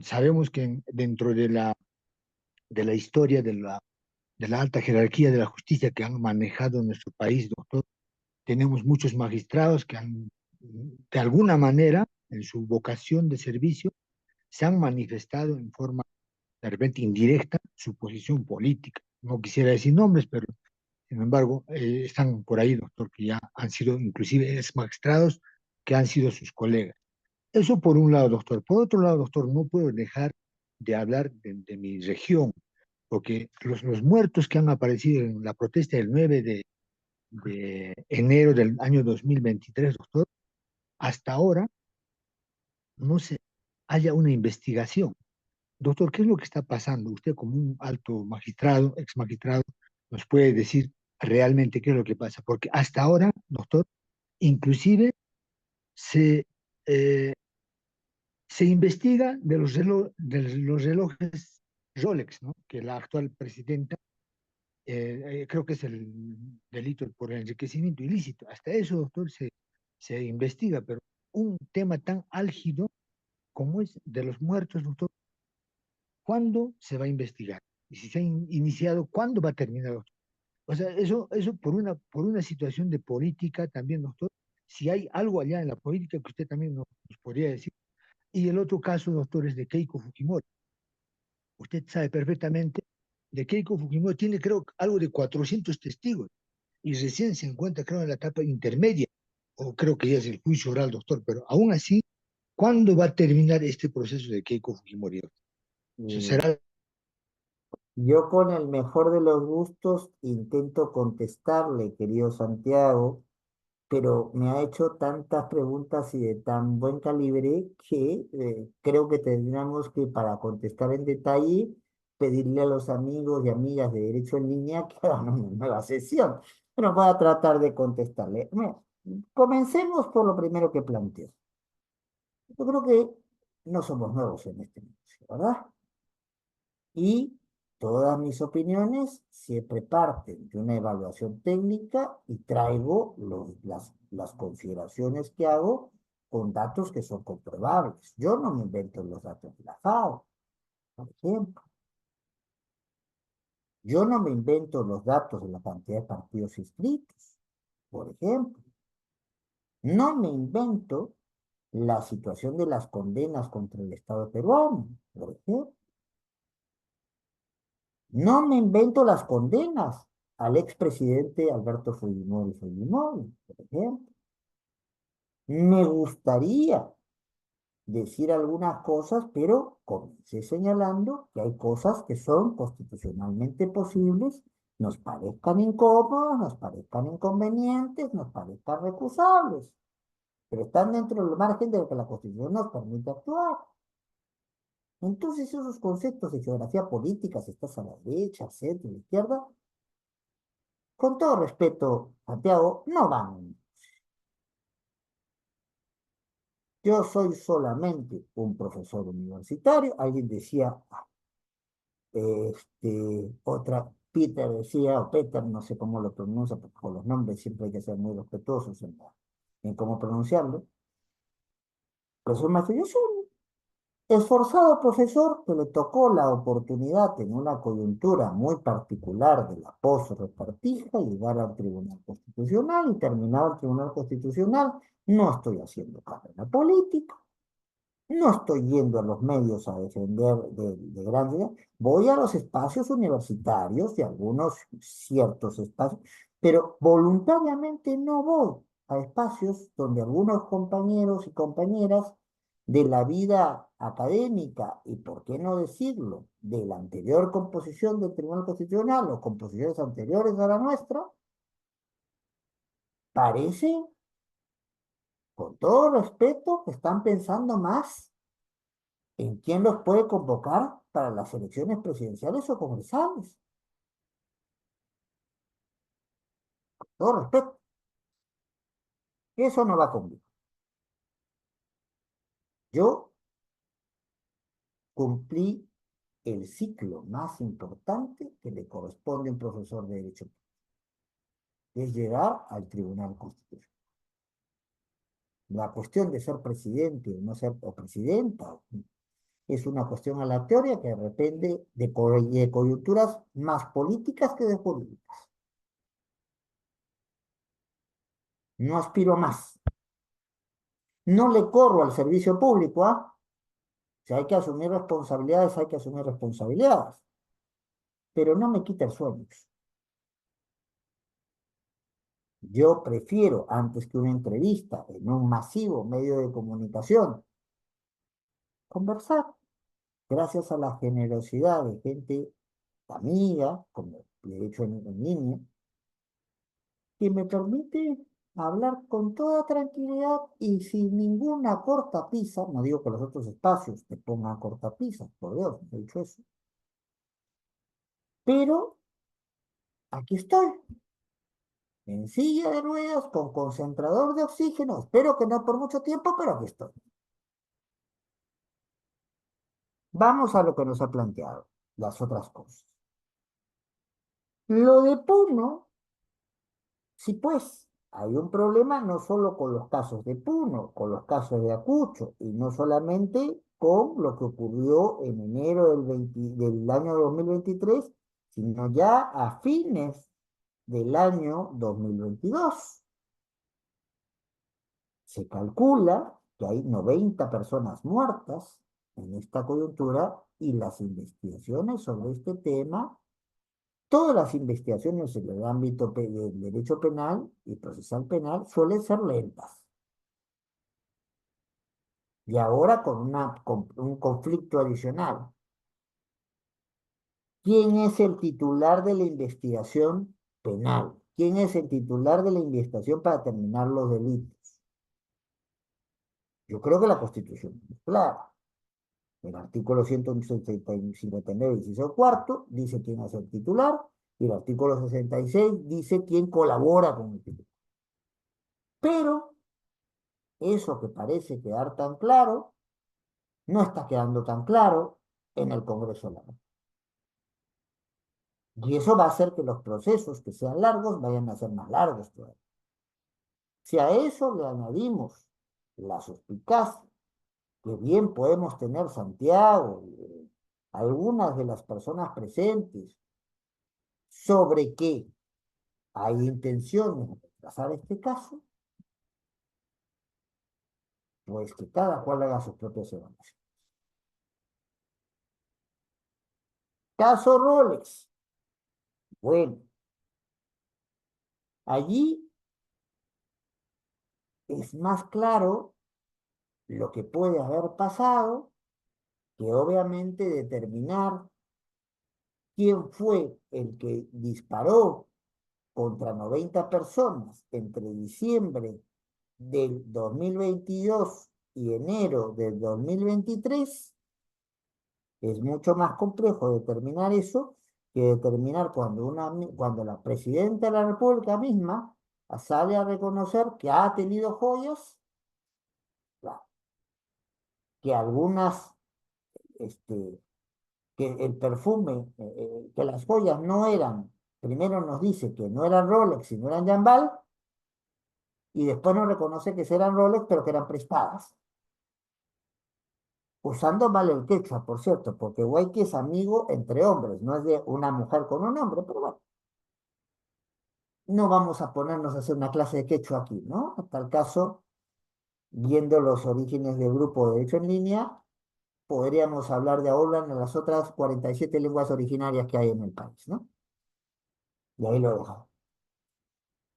sabemos que dentro de la historia de la alta jerarquía de la justicia que han manejado nuestro país, doctor, tenemos muchos magistrados que han, de alguna manera, en su vocación de servicio, se han manifestado en forma de repente indirecta su posición política. No quisiera decir nombres, pero sin embargo, están por ahí, doctor, que ya han sido inclusive ex magistrados que han sido sus colegas. Eso por un lado, doctor. Por otro lado, doctor, no puedo dejar de hablar de mi región, porque los muertos que han aparecido en la protesta del 9 de enero del año 2023, doctor, hasta ahora no se haya una investigación. Doctor, ¿qué es lo que está pasando? Usted como un alto magistrado, ex magistrado, nos puede decir realmente qué es lo que pasa, porque hasta ahora, doctor, inclusive se, eh, se investiga de los relojes Rolex, ¿no? Que la actual presidenta creo que es el delito por enriquecimiento ilícito. Hasta eso, doctor, se investiga, pero un tema tan álgido como es de los muertos, doctor, ¿cuándo se va a investigar? Y si se ha iniciado, ¿cuándo va a terminar, doctor? O sea, eso por una situación de política también, doctor, si hay algo allá en la política que usted también nos podría decir. Y el otro caso, doctor, es de Keiko Fujimori. Usted sabe perfectamente de Keiko Fujimori tiene, creo, algo de 400 testigos y recién se encuentra, creo, en la etapa intermedia, o creo que ya es el juicio oral, doctor, pero aún así, ¿cuándo va a terminar este proceso de Keiko Fujimori? Eso Y será. yo con el mejor de los gustos intento contestarle, querido Santiago, pero me ha hecho tantas preguntas y de tan buen calibre que creo que tendríamos que, para contestar en detalle, pedirle a los amigos y amigas de Derecho en Línea que hagan una nueva sesión. Pero voy a tratar de contestarle. Mira, comencemos por lo primero que planteó. Yo creo que no somos nuevos en este negocio, ¿verdad? Y todas mis opiniones siempre parten de una evaluación técnica y traigo las consideraciones que hago con datos que son comprobables. Yo no me invento los datos de la FAO, por ejemplo. Yo no me invento los datos de la cantidad de partidos inscritos, por ejemplo. No me invento la situación de las condenas contra el Estado peruano, por ejemplo. No me invento las condenas al expresidente Alberto Fujimori Fujimori, por ejemplo. Me gustaría decir algunas cosas, pero comencé señalando que hay cosas que son constitucionalmente posibles, nos parezcan incómodas, nos parezcan inconvenientes, nos parezcan recusables. pero están dentro del margen de lo que la Constitución nos permite actuar. Entonces esos conceptos de geografía política, si estás a la derecha, centro, a la izquierda, con todo respeto, Santiago, no van. Yo soy solamente un profesor universitario. Alguien decía, Peter decía, o Peter, no sé cómo lo pronuncia, porque con los nombres siempre hay que ser muy respetuosos en cómo pronunciarlo. Profesor maestro, yo soy un esforzado profesor que le tocó la oportunidad en una coyuntura muy particular de la post-repartija llegar al Tribunal Constitucional y terminado el Tribunal Constitucional. No estoy haciendo carrera política. No estoy yendo a los medios a defender de grandes, voy a los espacios universitarios y algunos ciertos espacios, pero voluntariamente no voy a espacios donde algunos compañeros y compañeras de la vida académica y, por qué no decirlo, de la anterior composición del Tribunal Constitucional o composiciones anteriores a la nuestra, parece, con todo respeto, que están pensando más en quién los puede convocar para las elecciones presidenciales o congresales. Todo respeto. Eso no va conmigo. Yo cumplí el ciclo más importante que le corresponde a un profesor de Derecho, es llegar al Tribunal Constitucional. La cuestión de ser presidente o no ser o presidenta es una cuestión aleatoria que depende de coyunturas más políticas que de jurídicas. No aspiro más. No le corro al servicio público, ¿ah? Si hay que asumir responsabilidades, hay que asumir responsabilidades. Pero no me quita el sueño. Yo prefiero, antes que una entrevista en un masivo medio de comunicación, conversar. Gracias a la generosidad de gente amiga, como le he hecho en línea, que me permite hablar con toda tranquilidad y sin ninguna cortapisa. No digo que los otros espacios te pongan cortapisas, por Dios, no he dicho eso. Pero aquí estoy, en silla de ruedas, con concentrador de oxígeno. Espero que no por mucho tiempo, pero aquí estoy. Vamos a lo que nos ha planteado, las otras cosas. Lo de Puno, sí pues, hay un problema no solo con los casos de Puno, con los casos de Acucho, y no solamente con lo que ocurrió en enero del año 2023, sino ya a fines del año 2022. Se calcula que hay 90 personas muertas en esta coyuntura y las investigaciones sobre este tema, todas las investigaciones en el ámbito del derecho penal y procesal penal suelen ser lentas. Y ahora con un conflicto adicional. ¿Quién es el titular de la investigación penal? ¿Quién es el titular de la investigación para terminar los delitos? Yo creo que la Constitución es clara. El artículo 159, inciso cuarto, dice quién es el titular, y el artículo 66 dice quién colabora con el titular. Pero eso que parece quedar tan claro, no está quedando tan claro en el Congreso Largo. Y eso va a hacer que los procesos que sean largos vayan a ser más largos todavía. Si a eso le añadimos la suspicacia que bien podemos tener Santiago, algunas de las personas presentes, sobre que hay intenciones de retrasar este caso, pues que cada cual haga sus propias evaluaciones. Caso Rolex. Bueno, allí es más claro lo que puede haber pasado que obviamente determinar quién fue el que disparó contra 90 personas entre diciembre del 2022 y enero del 2023, es mucho más complejo determinar eso que determinar cuando la presidenta de la República misma sale a reconocer que ha tenido joyas, claro, que algunas, este, que el perfume, que las joyas no eran, primero nos dice que no eran Rolex, sino eran Jambal, y después nos reconoce que sí eran Rolex, pero que eran prestadas. Usando mal el quechua, por cierto, porque Huayque es amigo entre hombres, no es de una mujer con un hombre, pero bueno, no vamos a ponernos a hacer una clase de quechua aquí, ¿no? En tal caso, viendo los orígenes del grupo de hecho en línea, podríamos hablar de ahora en las otras 47 lenguas originarias que hay en el país, ¿no? Y ahí lo dejo.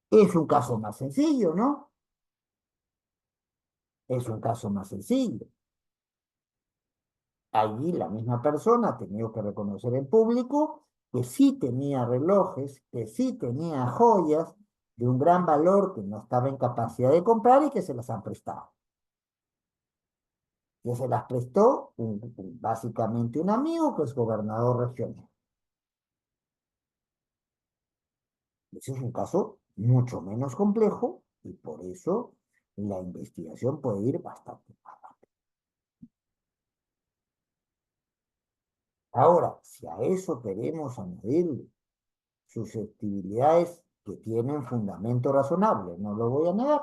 Es un caso más sencillo, ¿no? Es un caso más sencillo. Allí la misma persona ha tenido que reconocer en público que sí tenía relojes, que sí tenía joyas de un gran valor que no estaba en capacidad de comprar y que se las han prestado. Que se las prestó básicamente un amigo que es gobernador regional. Ese es un caso mucho menos complejo y por eso la investigación puede ir bastante más rápido. Ahora, si a eso queremos añadirle susceptibilidades que tienen fundamento razonable, no lo voy a negar,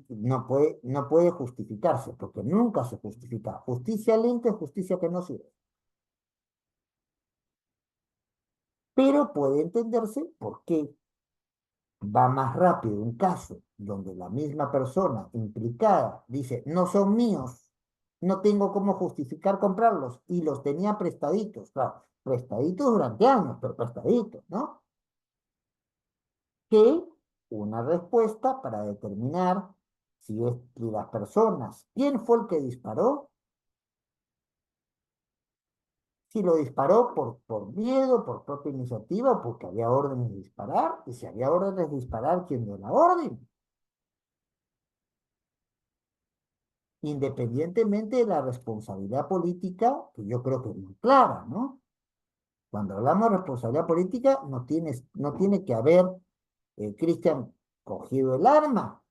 no puede justificarse, porque nunca se justifica. Justicia lenta es justicia que no sirve. Pero puede entenderse por qué va más rápido un caso donde la misma persona implicada dice, no son míos, no tengo cómo justificar comprarlos, y los tenía prestaditos, claro, prestaditos durante años, pero prestaditos, ¿no? Que una respuesta para determinar si las personas, quién fue el que disparó, si lo disparó por miedo, por propia iniciativa, o porque había órdenes de disparar, y si había órdenes de disparar, quién dio la orden, independientemente de la responsabilidad política, que yo creo que es muy clara, ¿no? Cuando hablamos de responsabilidad política, no tiene que haber, Cristian, cogido el arma.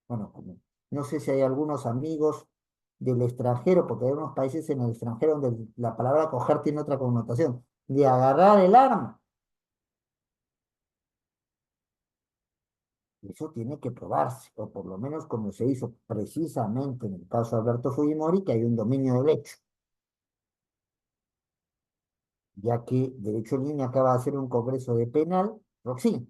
Bueno, no sé si hay algunos amigos del extranjero, porque hay unos países en el extranjero donde la palabra coger tiene otra connotación, de agarrar el arma. Eso tiene que probarse, o por lo menos como se hizo precisamente en el caso de Alberto Fujimori, que hay un dominio del hecho, ya que Derecho en Línea acaba de hacer un congreso de penal, Roxy.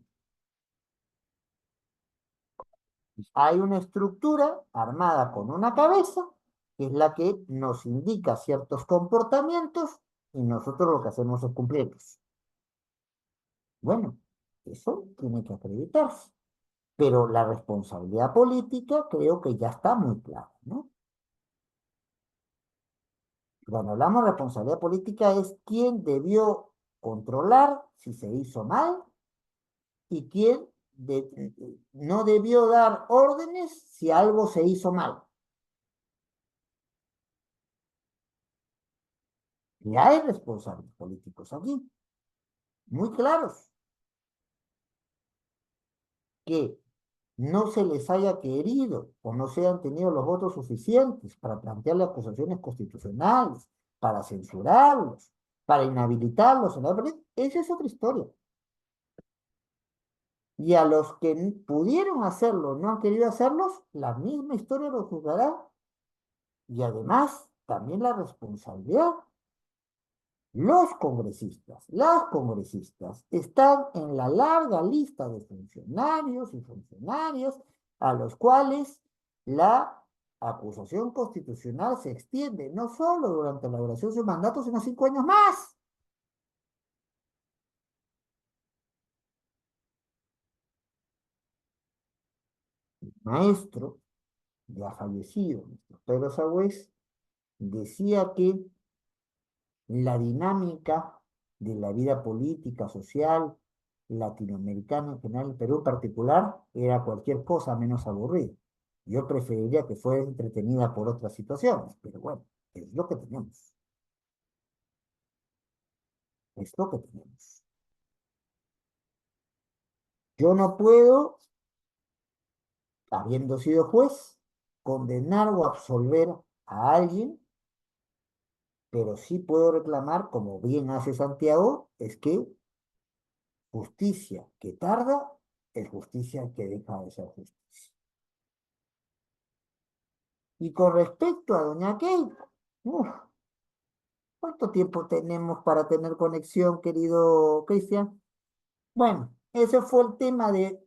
Hay una estructura armada con una cabeza, que es la que nos indica ciertos comportamientos, y nosotros lo que hacemos es cumplirlos. Bueno, eso tiene que acreditarse. Pero la responsabilidad política creo que ya está muy clara, ¿no? Cuando hablamos de responsabilidad política es quién debió controlar si se hizo mal y quién no debió dar órdenes si algo se hizo mal. Y hay responsables políticos aquí, muy claros, que no se les haya querido o no se hayan tenido los votos suficientes para plantearle acusaciones constitucionales, para censurarlos, para inhabilitarlos. Esa es otra historia. Y a los que pudieron hacerlo, no han querido hacerlos, la misma historia los juzgará. Y además, también la responsabilidad. Las congresistas están en la larga lista de funcionarios y funcionarias a los cuales la acusación constitucional se extiende no solo durante la duración de su mandato, sino 5 años más. El maestro, ya fallecido, nuestro Pedro Sagüez, decía que la dinámica de la vida política, social, latinoamericano en general, el Perú en particular, era cualquier cosa menos aburrida. Yo preferiría que fuera entretenida por otras situaciones, pero bueno, es lo que tenemos. Es lo que tenemos. Yo no puedo, habiendo sido juez, condenar o absolver a alguien, pero sí puedo reclamar, como bien hace Santiago, es que justicia que tarda es justicia que deja de ser justicia. Y con respecto a doña Kate, uf, ¿cuánto tiempo tenemos para tener conexión, querido Cristian? Bueno, ese fue el tema de,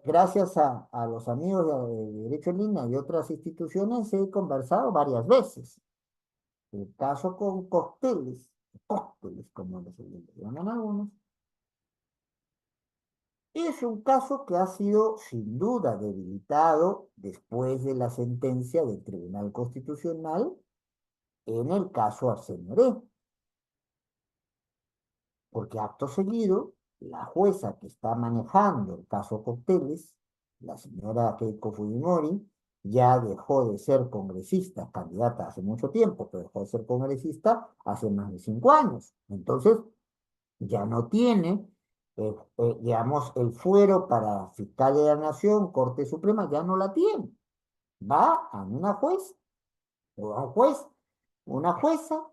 gracias a los amigos de Derecho en Línea y otras instituciones, he conversado varias veces. El caso con cócteles, como les llaman algunos, es un caso que ha sido sin duda debilitado después de la sentencia del Tribunal Constitucional en el caso Arsenio Oré, porque acto seguido, la jueza que está manejando el caso Cócteles, la señora Keiko Fujimori, ya dejó de ser congresista, candidata hace mucho tiempo, pero dejó de ser congresista hace más de 5 años. Entonces, ya no tiene, digamos, el fuero para fiscal de la Nación, Corte Suprema, ya no la tiene. Va a una juez, o a un juez, una jueza,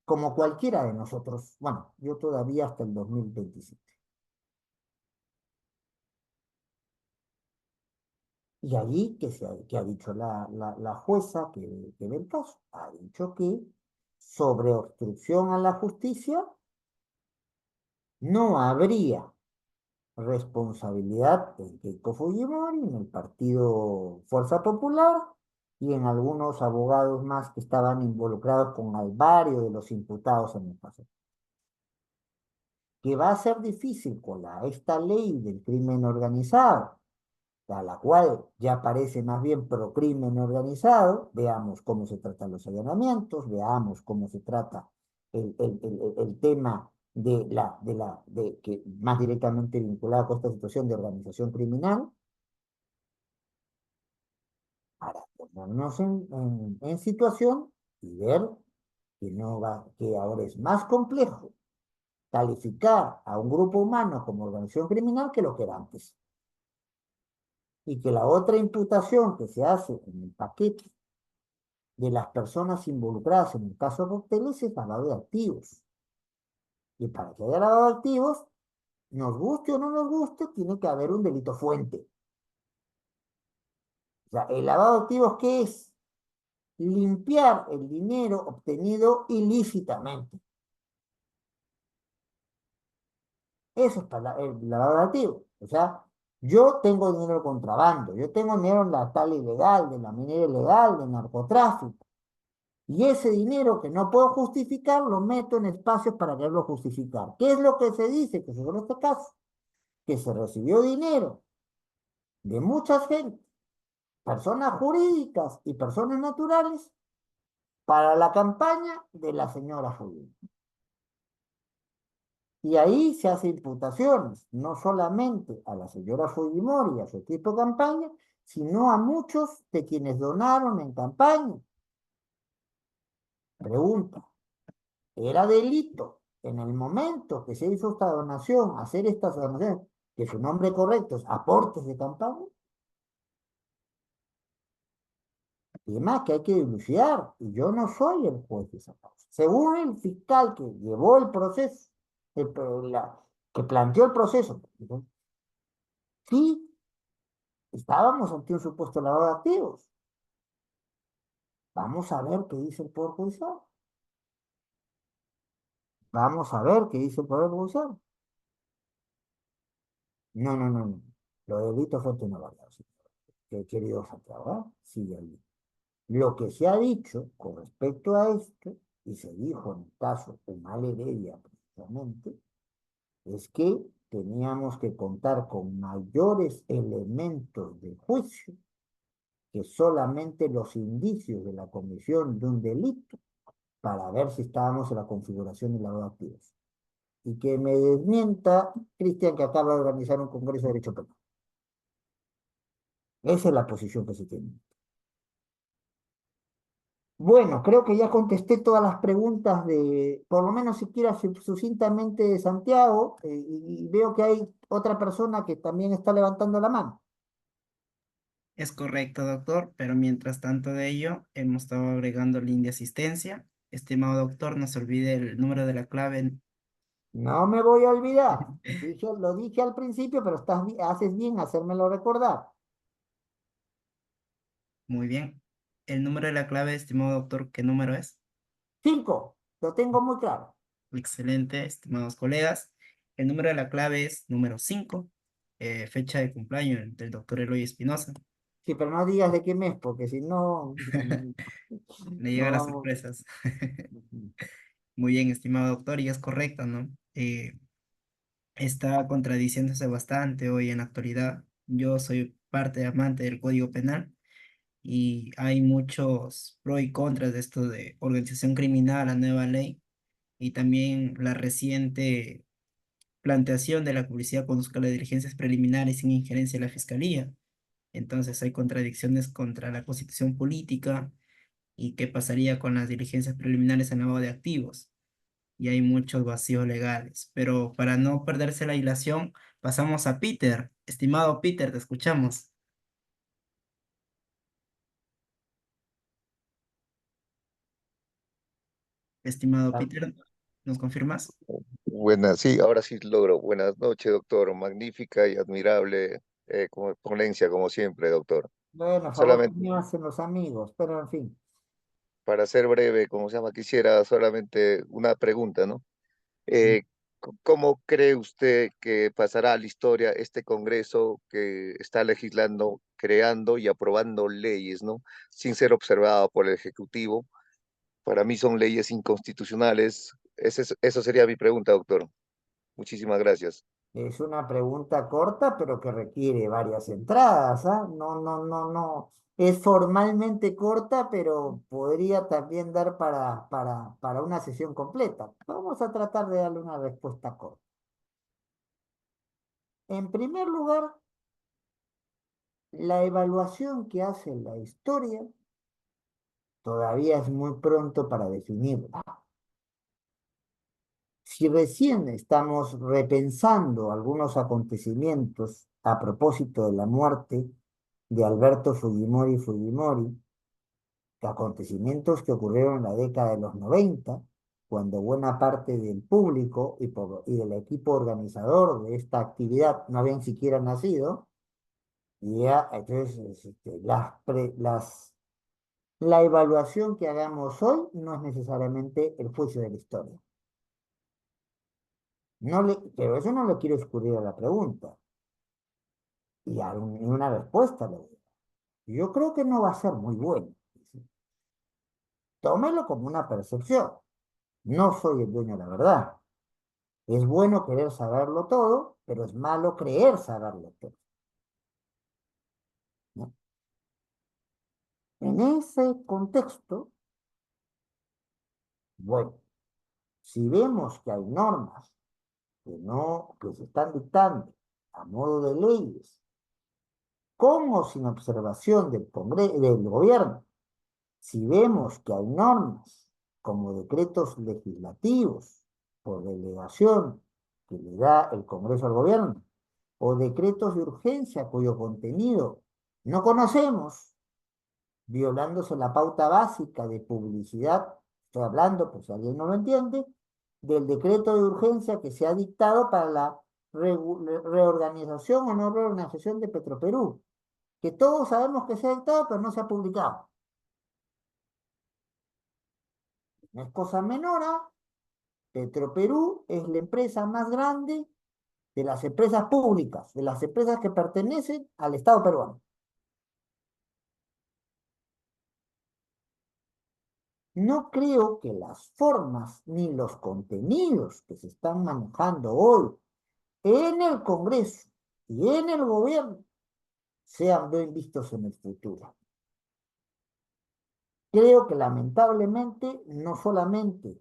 como cualquiera de nosotros. Bueno, yo todavía hasta el 2027. Y allí, que ha dicho la jueza que ve el caso? Ha dicho que sobre obstrucción a la justicia no habría responsabilidad en Keiko Fujimori, en el partido Fuerza Popular y en algunos abogados más que estaban involucrados con varios de los imputados en el caso. Que va a ser difícil con esta ley del crimen organizado, a la cual ya parece más bien pro crimen organizado. Veamos cómo se tratan los allanamientos, veamos cómo se trata el tema de que más directamente vinculado con esta situación de organización criminal, para ponernos en situación y ver que, no va, que ahora es más complejo calificar a un grupo humano como organización criminal que lo que era antes. Y que la otra imputación que se hace en el paquete de las personas involucradas en el caso de Cócteles es lavado de activos. Y para que haya lavado de activos, nos guste o no nos guste, tiene que haber un delito fuente. O sea, el lavado de activos, ¿qué es? Limpiar el dinero obtenido ilícitamente. Eso es para el lavado de activos. O sea, yo tengo dinero de contrabando, yo tengo dinero en la tal ilegal, de la minera ilegal, de narcotráfico. Y ese dinero que no puedo justificar, lo meto en espacios para quererlo justificar. ¿Qué es lo que se dice? Que según este caso, que se recibió dinero de mucha gente, personas jurídicas y personas naturales, para la campaña de la señora Fujimori. Y ahí se hacen imputaciones, no solamente a la señora Fujimori y a su equipo de campaña, sino a muchos de quienes donaron en campaña. Pregunta, ¿era delito en el momento que se hizo esta donación, hacer estas donaciones, que su nombre correcto es aportes de campaña? Y además que hay que dilucidar, y yo no soy el juez de esa causa. Según el fiscal que llevó el proceso, el, que planteó el proceso, sí, estábamos ante un supuesto lavado de activos. Vamos a ver qué dice el Poder Judicial. Vamos a ver qué dice el Poder Judicial. No, no, no, no. Lo de delito fuente no variado, sí. Querido Santiago, ¿eh? Sigue ahí. Lo que se ha dicho con respecto a esto, y se dijo en el caso Humal Heredia precisamente, es que teníamos que contar con mayores elementos de juicio que solamente los indicios de la comisión de un delito para ver si estábamos en la configuración de lavado de activos. y que me desmienta Cristian, que acaba de organizar un congreso de derecho penal. Esa es la posición que se tiene. Bueno, creo que ya contesté todas las preguntas de, por lo menos siquiera sucintamente de Santiago, y veo que hay otra persona que también está levantando la mano. Es correcto, doctor, pero mientras tanto de ello, hemos estado agregando link de asistencia. Estimado doctor, no se olvide el número de la clave. No me voy a olvidar. Lo dije al principio, pero haces bien hacérmelo recordar. Muy bien. El número de la clave, estimado doctor, ¿qué número es? 5, lo tengo muy claro. Excelente, estimados colegas. El número de la clave es número 5, fecha de cumpleaños del doctor Eloy Espinosa. Sí, pero no digas de qué mes, porque si no, Le no llegan las vamos. sorpresas. Muy bien, estimado doctor, y es correcto, ¿no? Está contradiciéndose bastante hoy en la actualidad. Yo soy parte amante del Código Penal y hay muchos pro y contras de esto de organización criminal, la nueva ley, y también la reciente planteación de la publicidad conduzca a las diligencias preliminares sin injerencia de la fiscalía. Entonces hay contradicciones contra la constitución política y qué pasaría con las diligencias preliminares en lavado de activos. Y hay muchos vacíos legales. Pero para no perderse la hilación, pasamos a Peter. Estimado Peter, te escuchamos. Estimado Peter, ¿nos confirmas? Buenas, sí, ahora sí logro. Buenas noches, doctor. Magnífica y admirable ponencia, como siempre, doctor. Bueno, favor que Solamente me hacen los amigos, pero en fin. para ser breve, como se llama, quisiera solamente una pregunta, ¿no? ¿Cómo cree usted que pasará a la historia este Congreso que está legislando, creando y aprobando leyes, ¿no? Sin ser observado por el Ejecutivo? Para mí son leyes inconstitucionales. Eso sería mi pregunta, doctor. Muchísimas gracias. Es una pregunta corta, pero que requiere varias entradas, ¿ah? No, no, no, no. Es formalmente corta, pero podría también dar para una sesión completa. Vamos a tratar de darle una respuesta corta. En primer lugar, la evaluación que hace la historia todavía es muy pronto para definirla. Si recién estamos repensando algunos acontecimientos a propósito de la muerte de Alberto Fujimori, acontecimientos que ocurrieron en la década de los 90, cuando buena parte del público y del equipo organizador de esta actividad no habían siquiera nacido, y ya, entonces la evaluación que hagamos hoy no es necesariamente el juicio de la historia. Pero eso no le quiero escurrir a la pregunta y a una respuesta le doy. Yo creo que no va a ser muy bueno. Tómelo como una percepción. No soy el dueño de la verdad. Es bueno querer saberlo todo, pero es malo creer saberlo todo, ¿no? En ese contexto, bueno, si vemos que hay normas que se están dictando a modo de leyes, con o sin observación del gobierno, si vemos que hay normas como decretos legislativos por delegación que le da el Congreso al gobierno, o decretos de urgencia cuyo contenido no conocemos, violándose la pauta básica de publicidad, estoy hablando, por si alguien no lo entiende, del decreto de urgencia que se ha dictado para la reorganización o no reorganización de Petroperú, que todos sabemos que se ha dictado, pero no se ha publicado. No es cosa menor, ¿ah? Petroperú es la empresa más grande de las empresas públicas, de las empresas que pertenecen al Estado peruano. No creo que las formas ni los contenidos que se están manejando hoy en el Congreso y en el gobierno sean bien vistos en el futuro. Creo que lamentablemente no solamente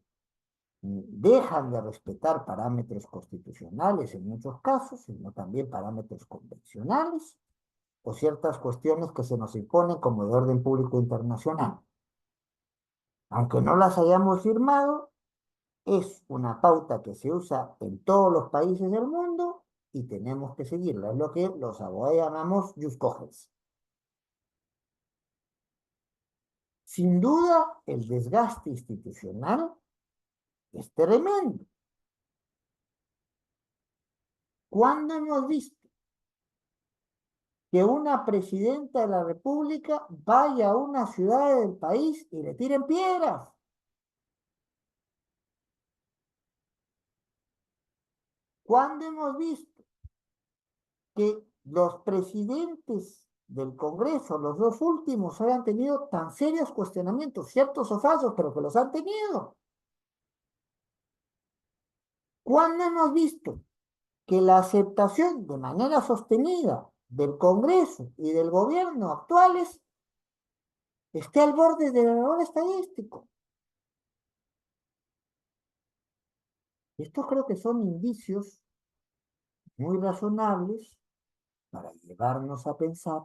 dejan de respetar parámetros constitucionales en muchos casos, sino también parámetros convencionales o ciertas cuestiones que se nos imponen como de orden público internacional. Aunque no las hayamos firmado, es una pauta que se usa en todos los países del mundo y tenemos que seguirla. Es lo que los abogados llamamos jus cogens. Sin duda, el desgaste institucional es tremendo. ¿Cuándo hemos visto que una presidenta de la República vaya a una ciudad del país y le tiren piedras? ¿Cuándo hemos visto que los presidentes del Congreso, los dos últimos, hayan tenido tan serios cuestionamientos, ciertos o falsos, pero que los han tenido? ¿Cuándo hemos visto que la aceptación de manera sostenida del Congreso y del gobierno actuales esté al borde del error estadístico? Estos creo que son indicios muy razonables para llevarnos a pensar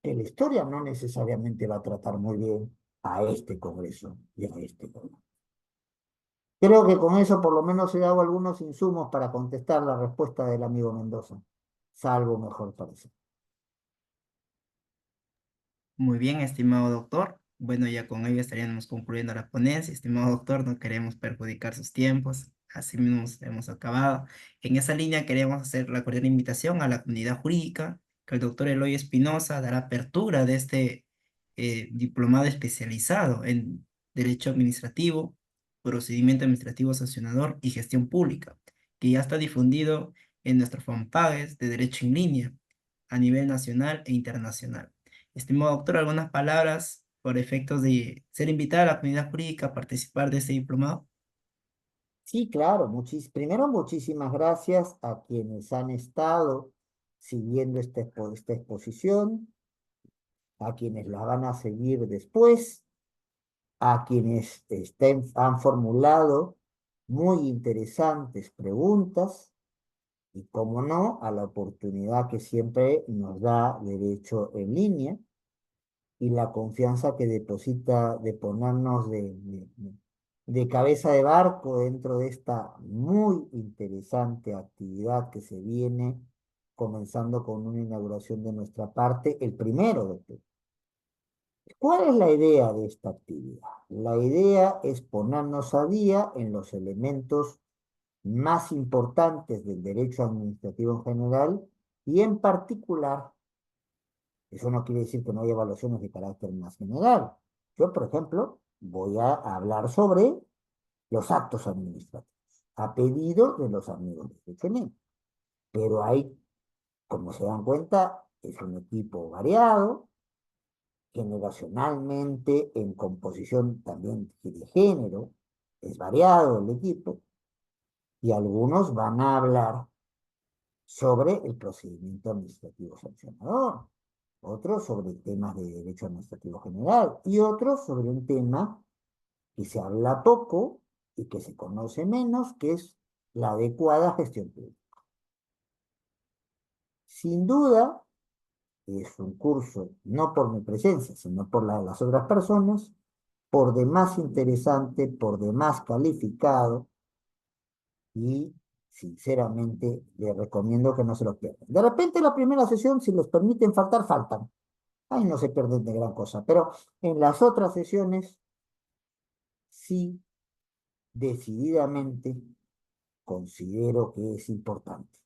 que la historia no necesariamente va a tratar muy bien a este Congreso y a este gobierno. Creo que con eso por lo menos he dado algunos insumos para contestar la respuesta del amigo Mendoza, salvo mejor parecer. Muy bien, estimado doctor. Bueno, ya con ello estaríamos concluyendo la ponencia. Estimado doctor, no queremos perjudicar sus tiempos. Así mismo hemos acabado. En esa línea queremos hacer la cordial invitación a la comunidad jurídica que el doctor Eloy Espinosa dará apertura de este diplomado especializado en Derecho Administrativo, Procedimiento Administrativo Sancionador y Gestión Pública, que ya está difundido en nuestros fanpages de Derecho en Línea a nivel nacional e internacional. Estimado doctor, algunas palabras por efectos de ser invitada a la comunidad jurídica a participar de este diplomado. Sí, claro. Primero, muchísimas gracias a quienes han estado siguiendo esta exposición, a quienes la van a seguir después, a quienes han formulado muy interesantes preguntas y, como no, a la oportunidad que siempre nos da Derecho en Línea y la confianza que deposita de ponernos de cabeza de barco dentro de esta muy interesante actividad que se viene comenzando con una inauguración de nuestra parte el 1 de octubre. ¿Cuál es la idea de esta actividad? La idea es ponernos a día en los elementos más importantes del derecho administrativo en general y en particular. Eso no quiere decir que no haya evaluaciones de carácter más general. Yo, por ejemplo, voy a hablar sobre los actos administrativos, a pedido de los amigos de derecho. Pero hay, como se dan cuenta, es un equipo variado, generacionalmente en composición también de género, es variado el equipo, y algunos van a hablar sobre el procedimiento administrativo sancionador, otros sobre temas de derecho administrativo general y otros sobre un tema que se habla poco y que se conoce menos, que es la adecuada gestión pública. Sin duda, es un curso, no por mi presencia, sino por la de las otras personas, por demás interesante, por demás calificado y sinceramente les recomiendo que no se los pierdan. De repente la primera sesión, si les permiten faltar, faltan. Ahí no se pierden de gran cosa, pero en las otras sesiones sí, decididamente considero que es importante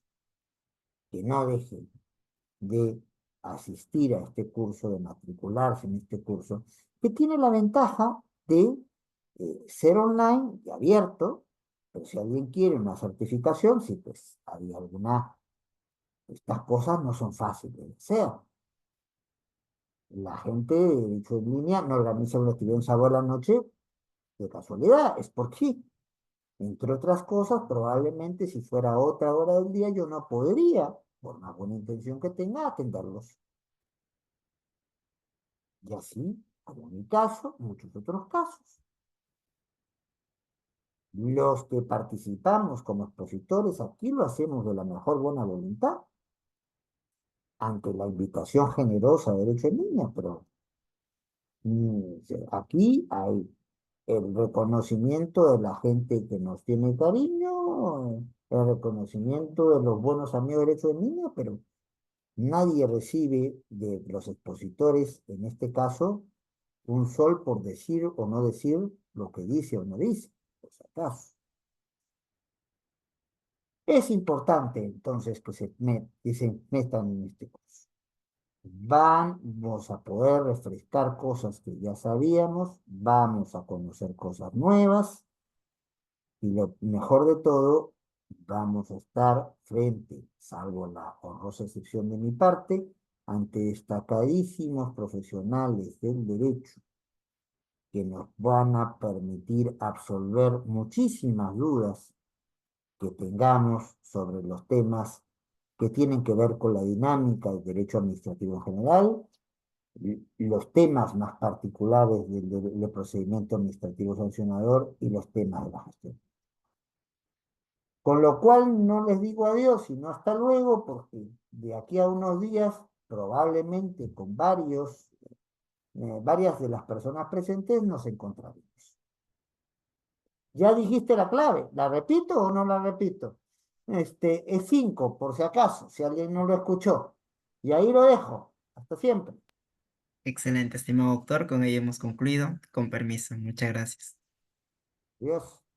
que no dejen de asistir a este curso, de matricularse en este curso, que tiene la ventaja de ser online y abierto, pero si alguien quiere una certificación, sí, pues hay alguna, estas cosas no son fáciles de hacer. La gente, de hecho, en línea no organiza una actividad un sábado a la noche de casualidad, es porque, entre otras cosas, probablemente si fuera otra hora del día, yo no podría, por una buena intención que tenga, atenderlos. Y así, como en mi caso, muchos otros casos. Los que participamos como expositores aquí lo hacemos de la mejor buena voluntad, ante la invitación generosa de Derecho en Línea, pero aquí hay el reconocimiento de la gente que nos tiene cariño, el reconocimiento de los buenos amigos de Derecho en Línea, pero nadie recibe de los expositores, en este caso, un sol por decir o no decir lo que dice o no dice, por si acaso. Es importante entonces que se metan en este curso. Vamos a poder refrescar cosas que ya sabíamos, vamos a conocer cosas nuevas y lo mejor de todo, vamos a estar frente, salvo la honrosa excepción de mi parte, ante destacadísimos profesionales del derecho que nos van a permitir absolver muchísimas dudas que tengamos sobre los temas que tienen que ver con la dinámica del derecho administrativo en general, los temas más particulares del procedimiento administrativo sancionador y los temas de la gestión. Con lo cual no les digo adiós, sino hasta luego, porque de aquí a unos días, probablemente con varias de las personas presentes nos encontraremos. Ya dijiste la clave, ¿la repito o no la repito? Es 5, por si acaso, si alguien no lo escuchó. Y ahí lo dejo. Hasta siempre. Excelente, estimado doctor. Con ello hemos concluido. Con permiso. Muchas gracias. Adiós.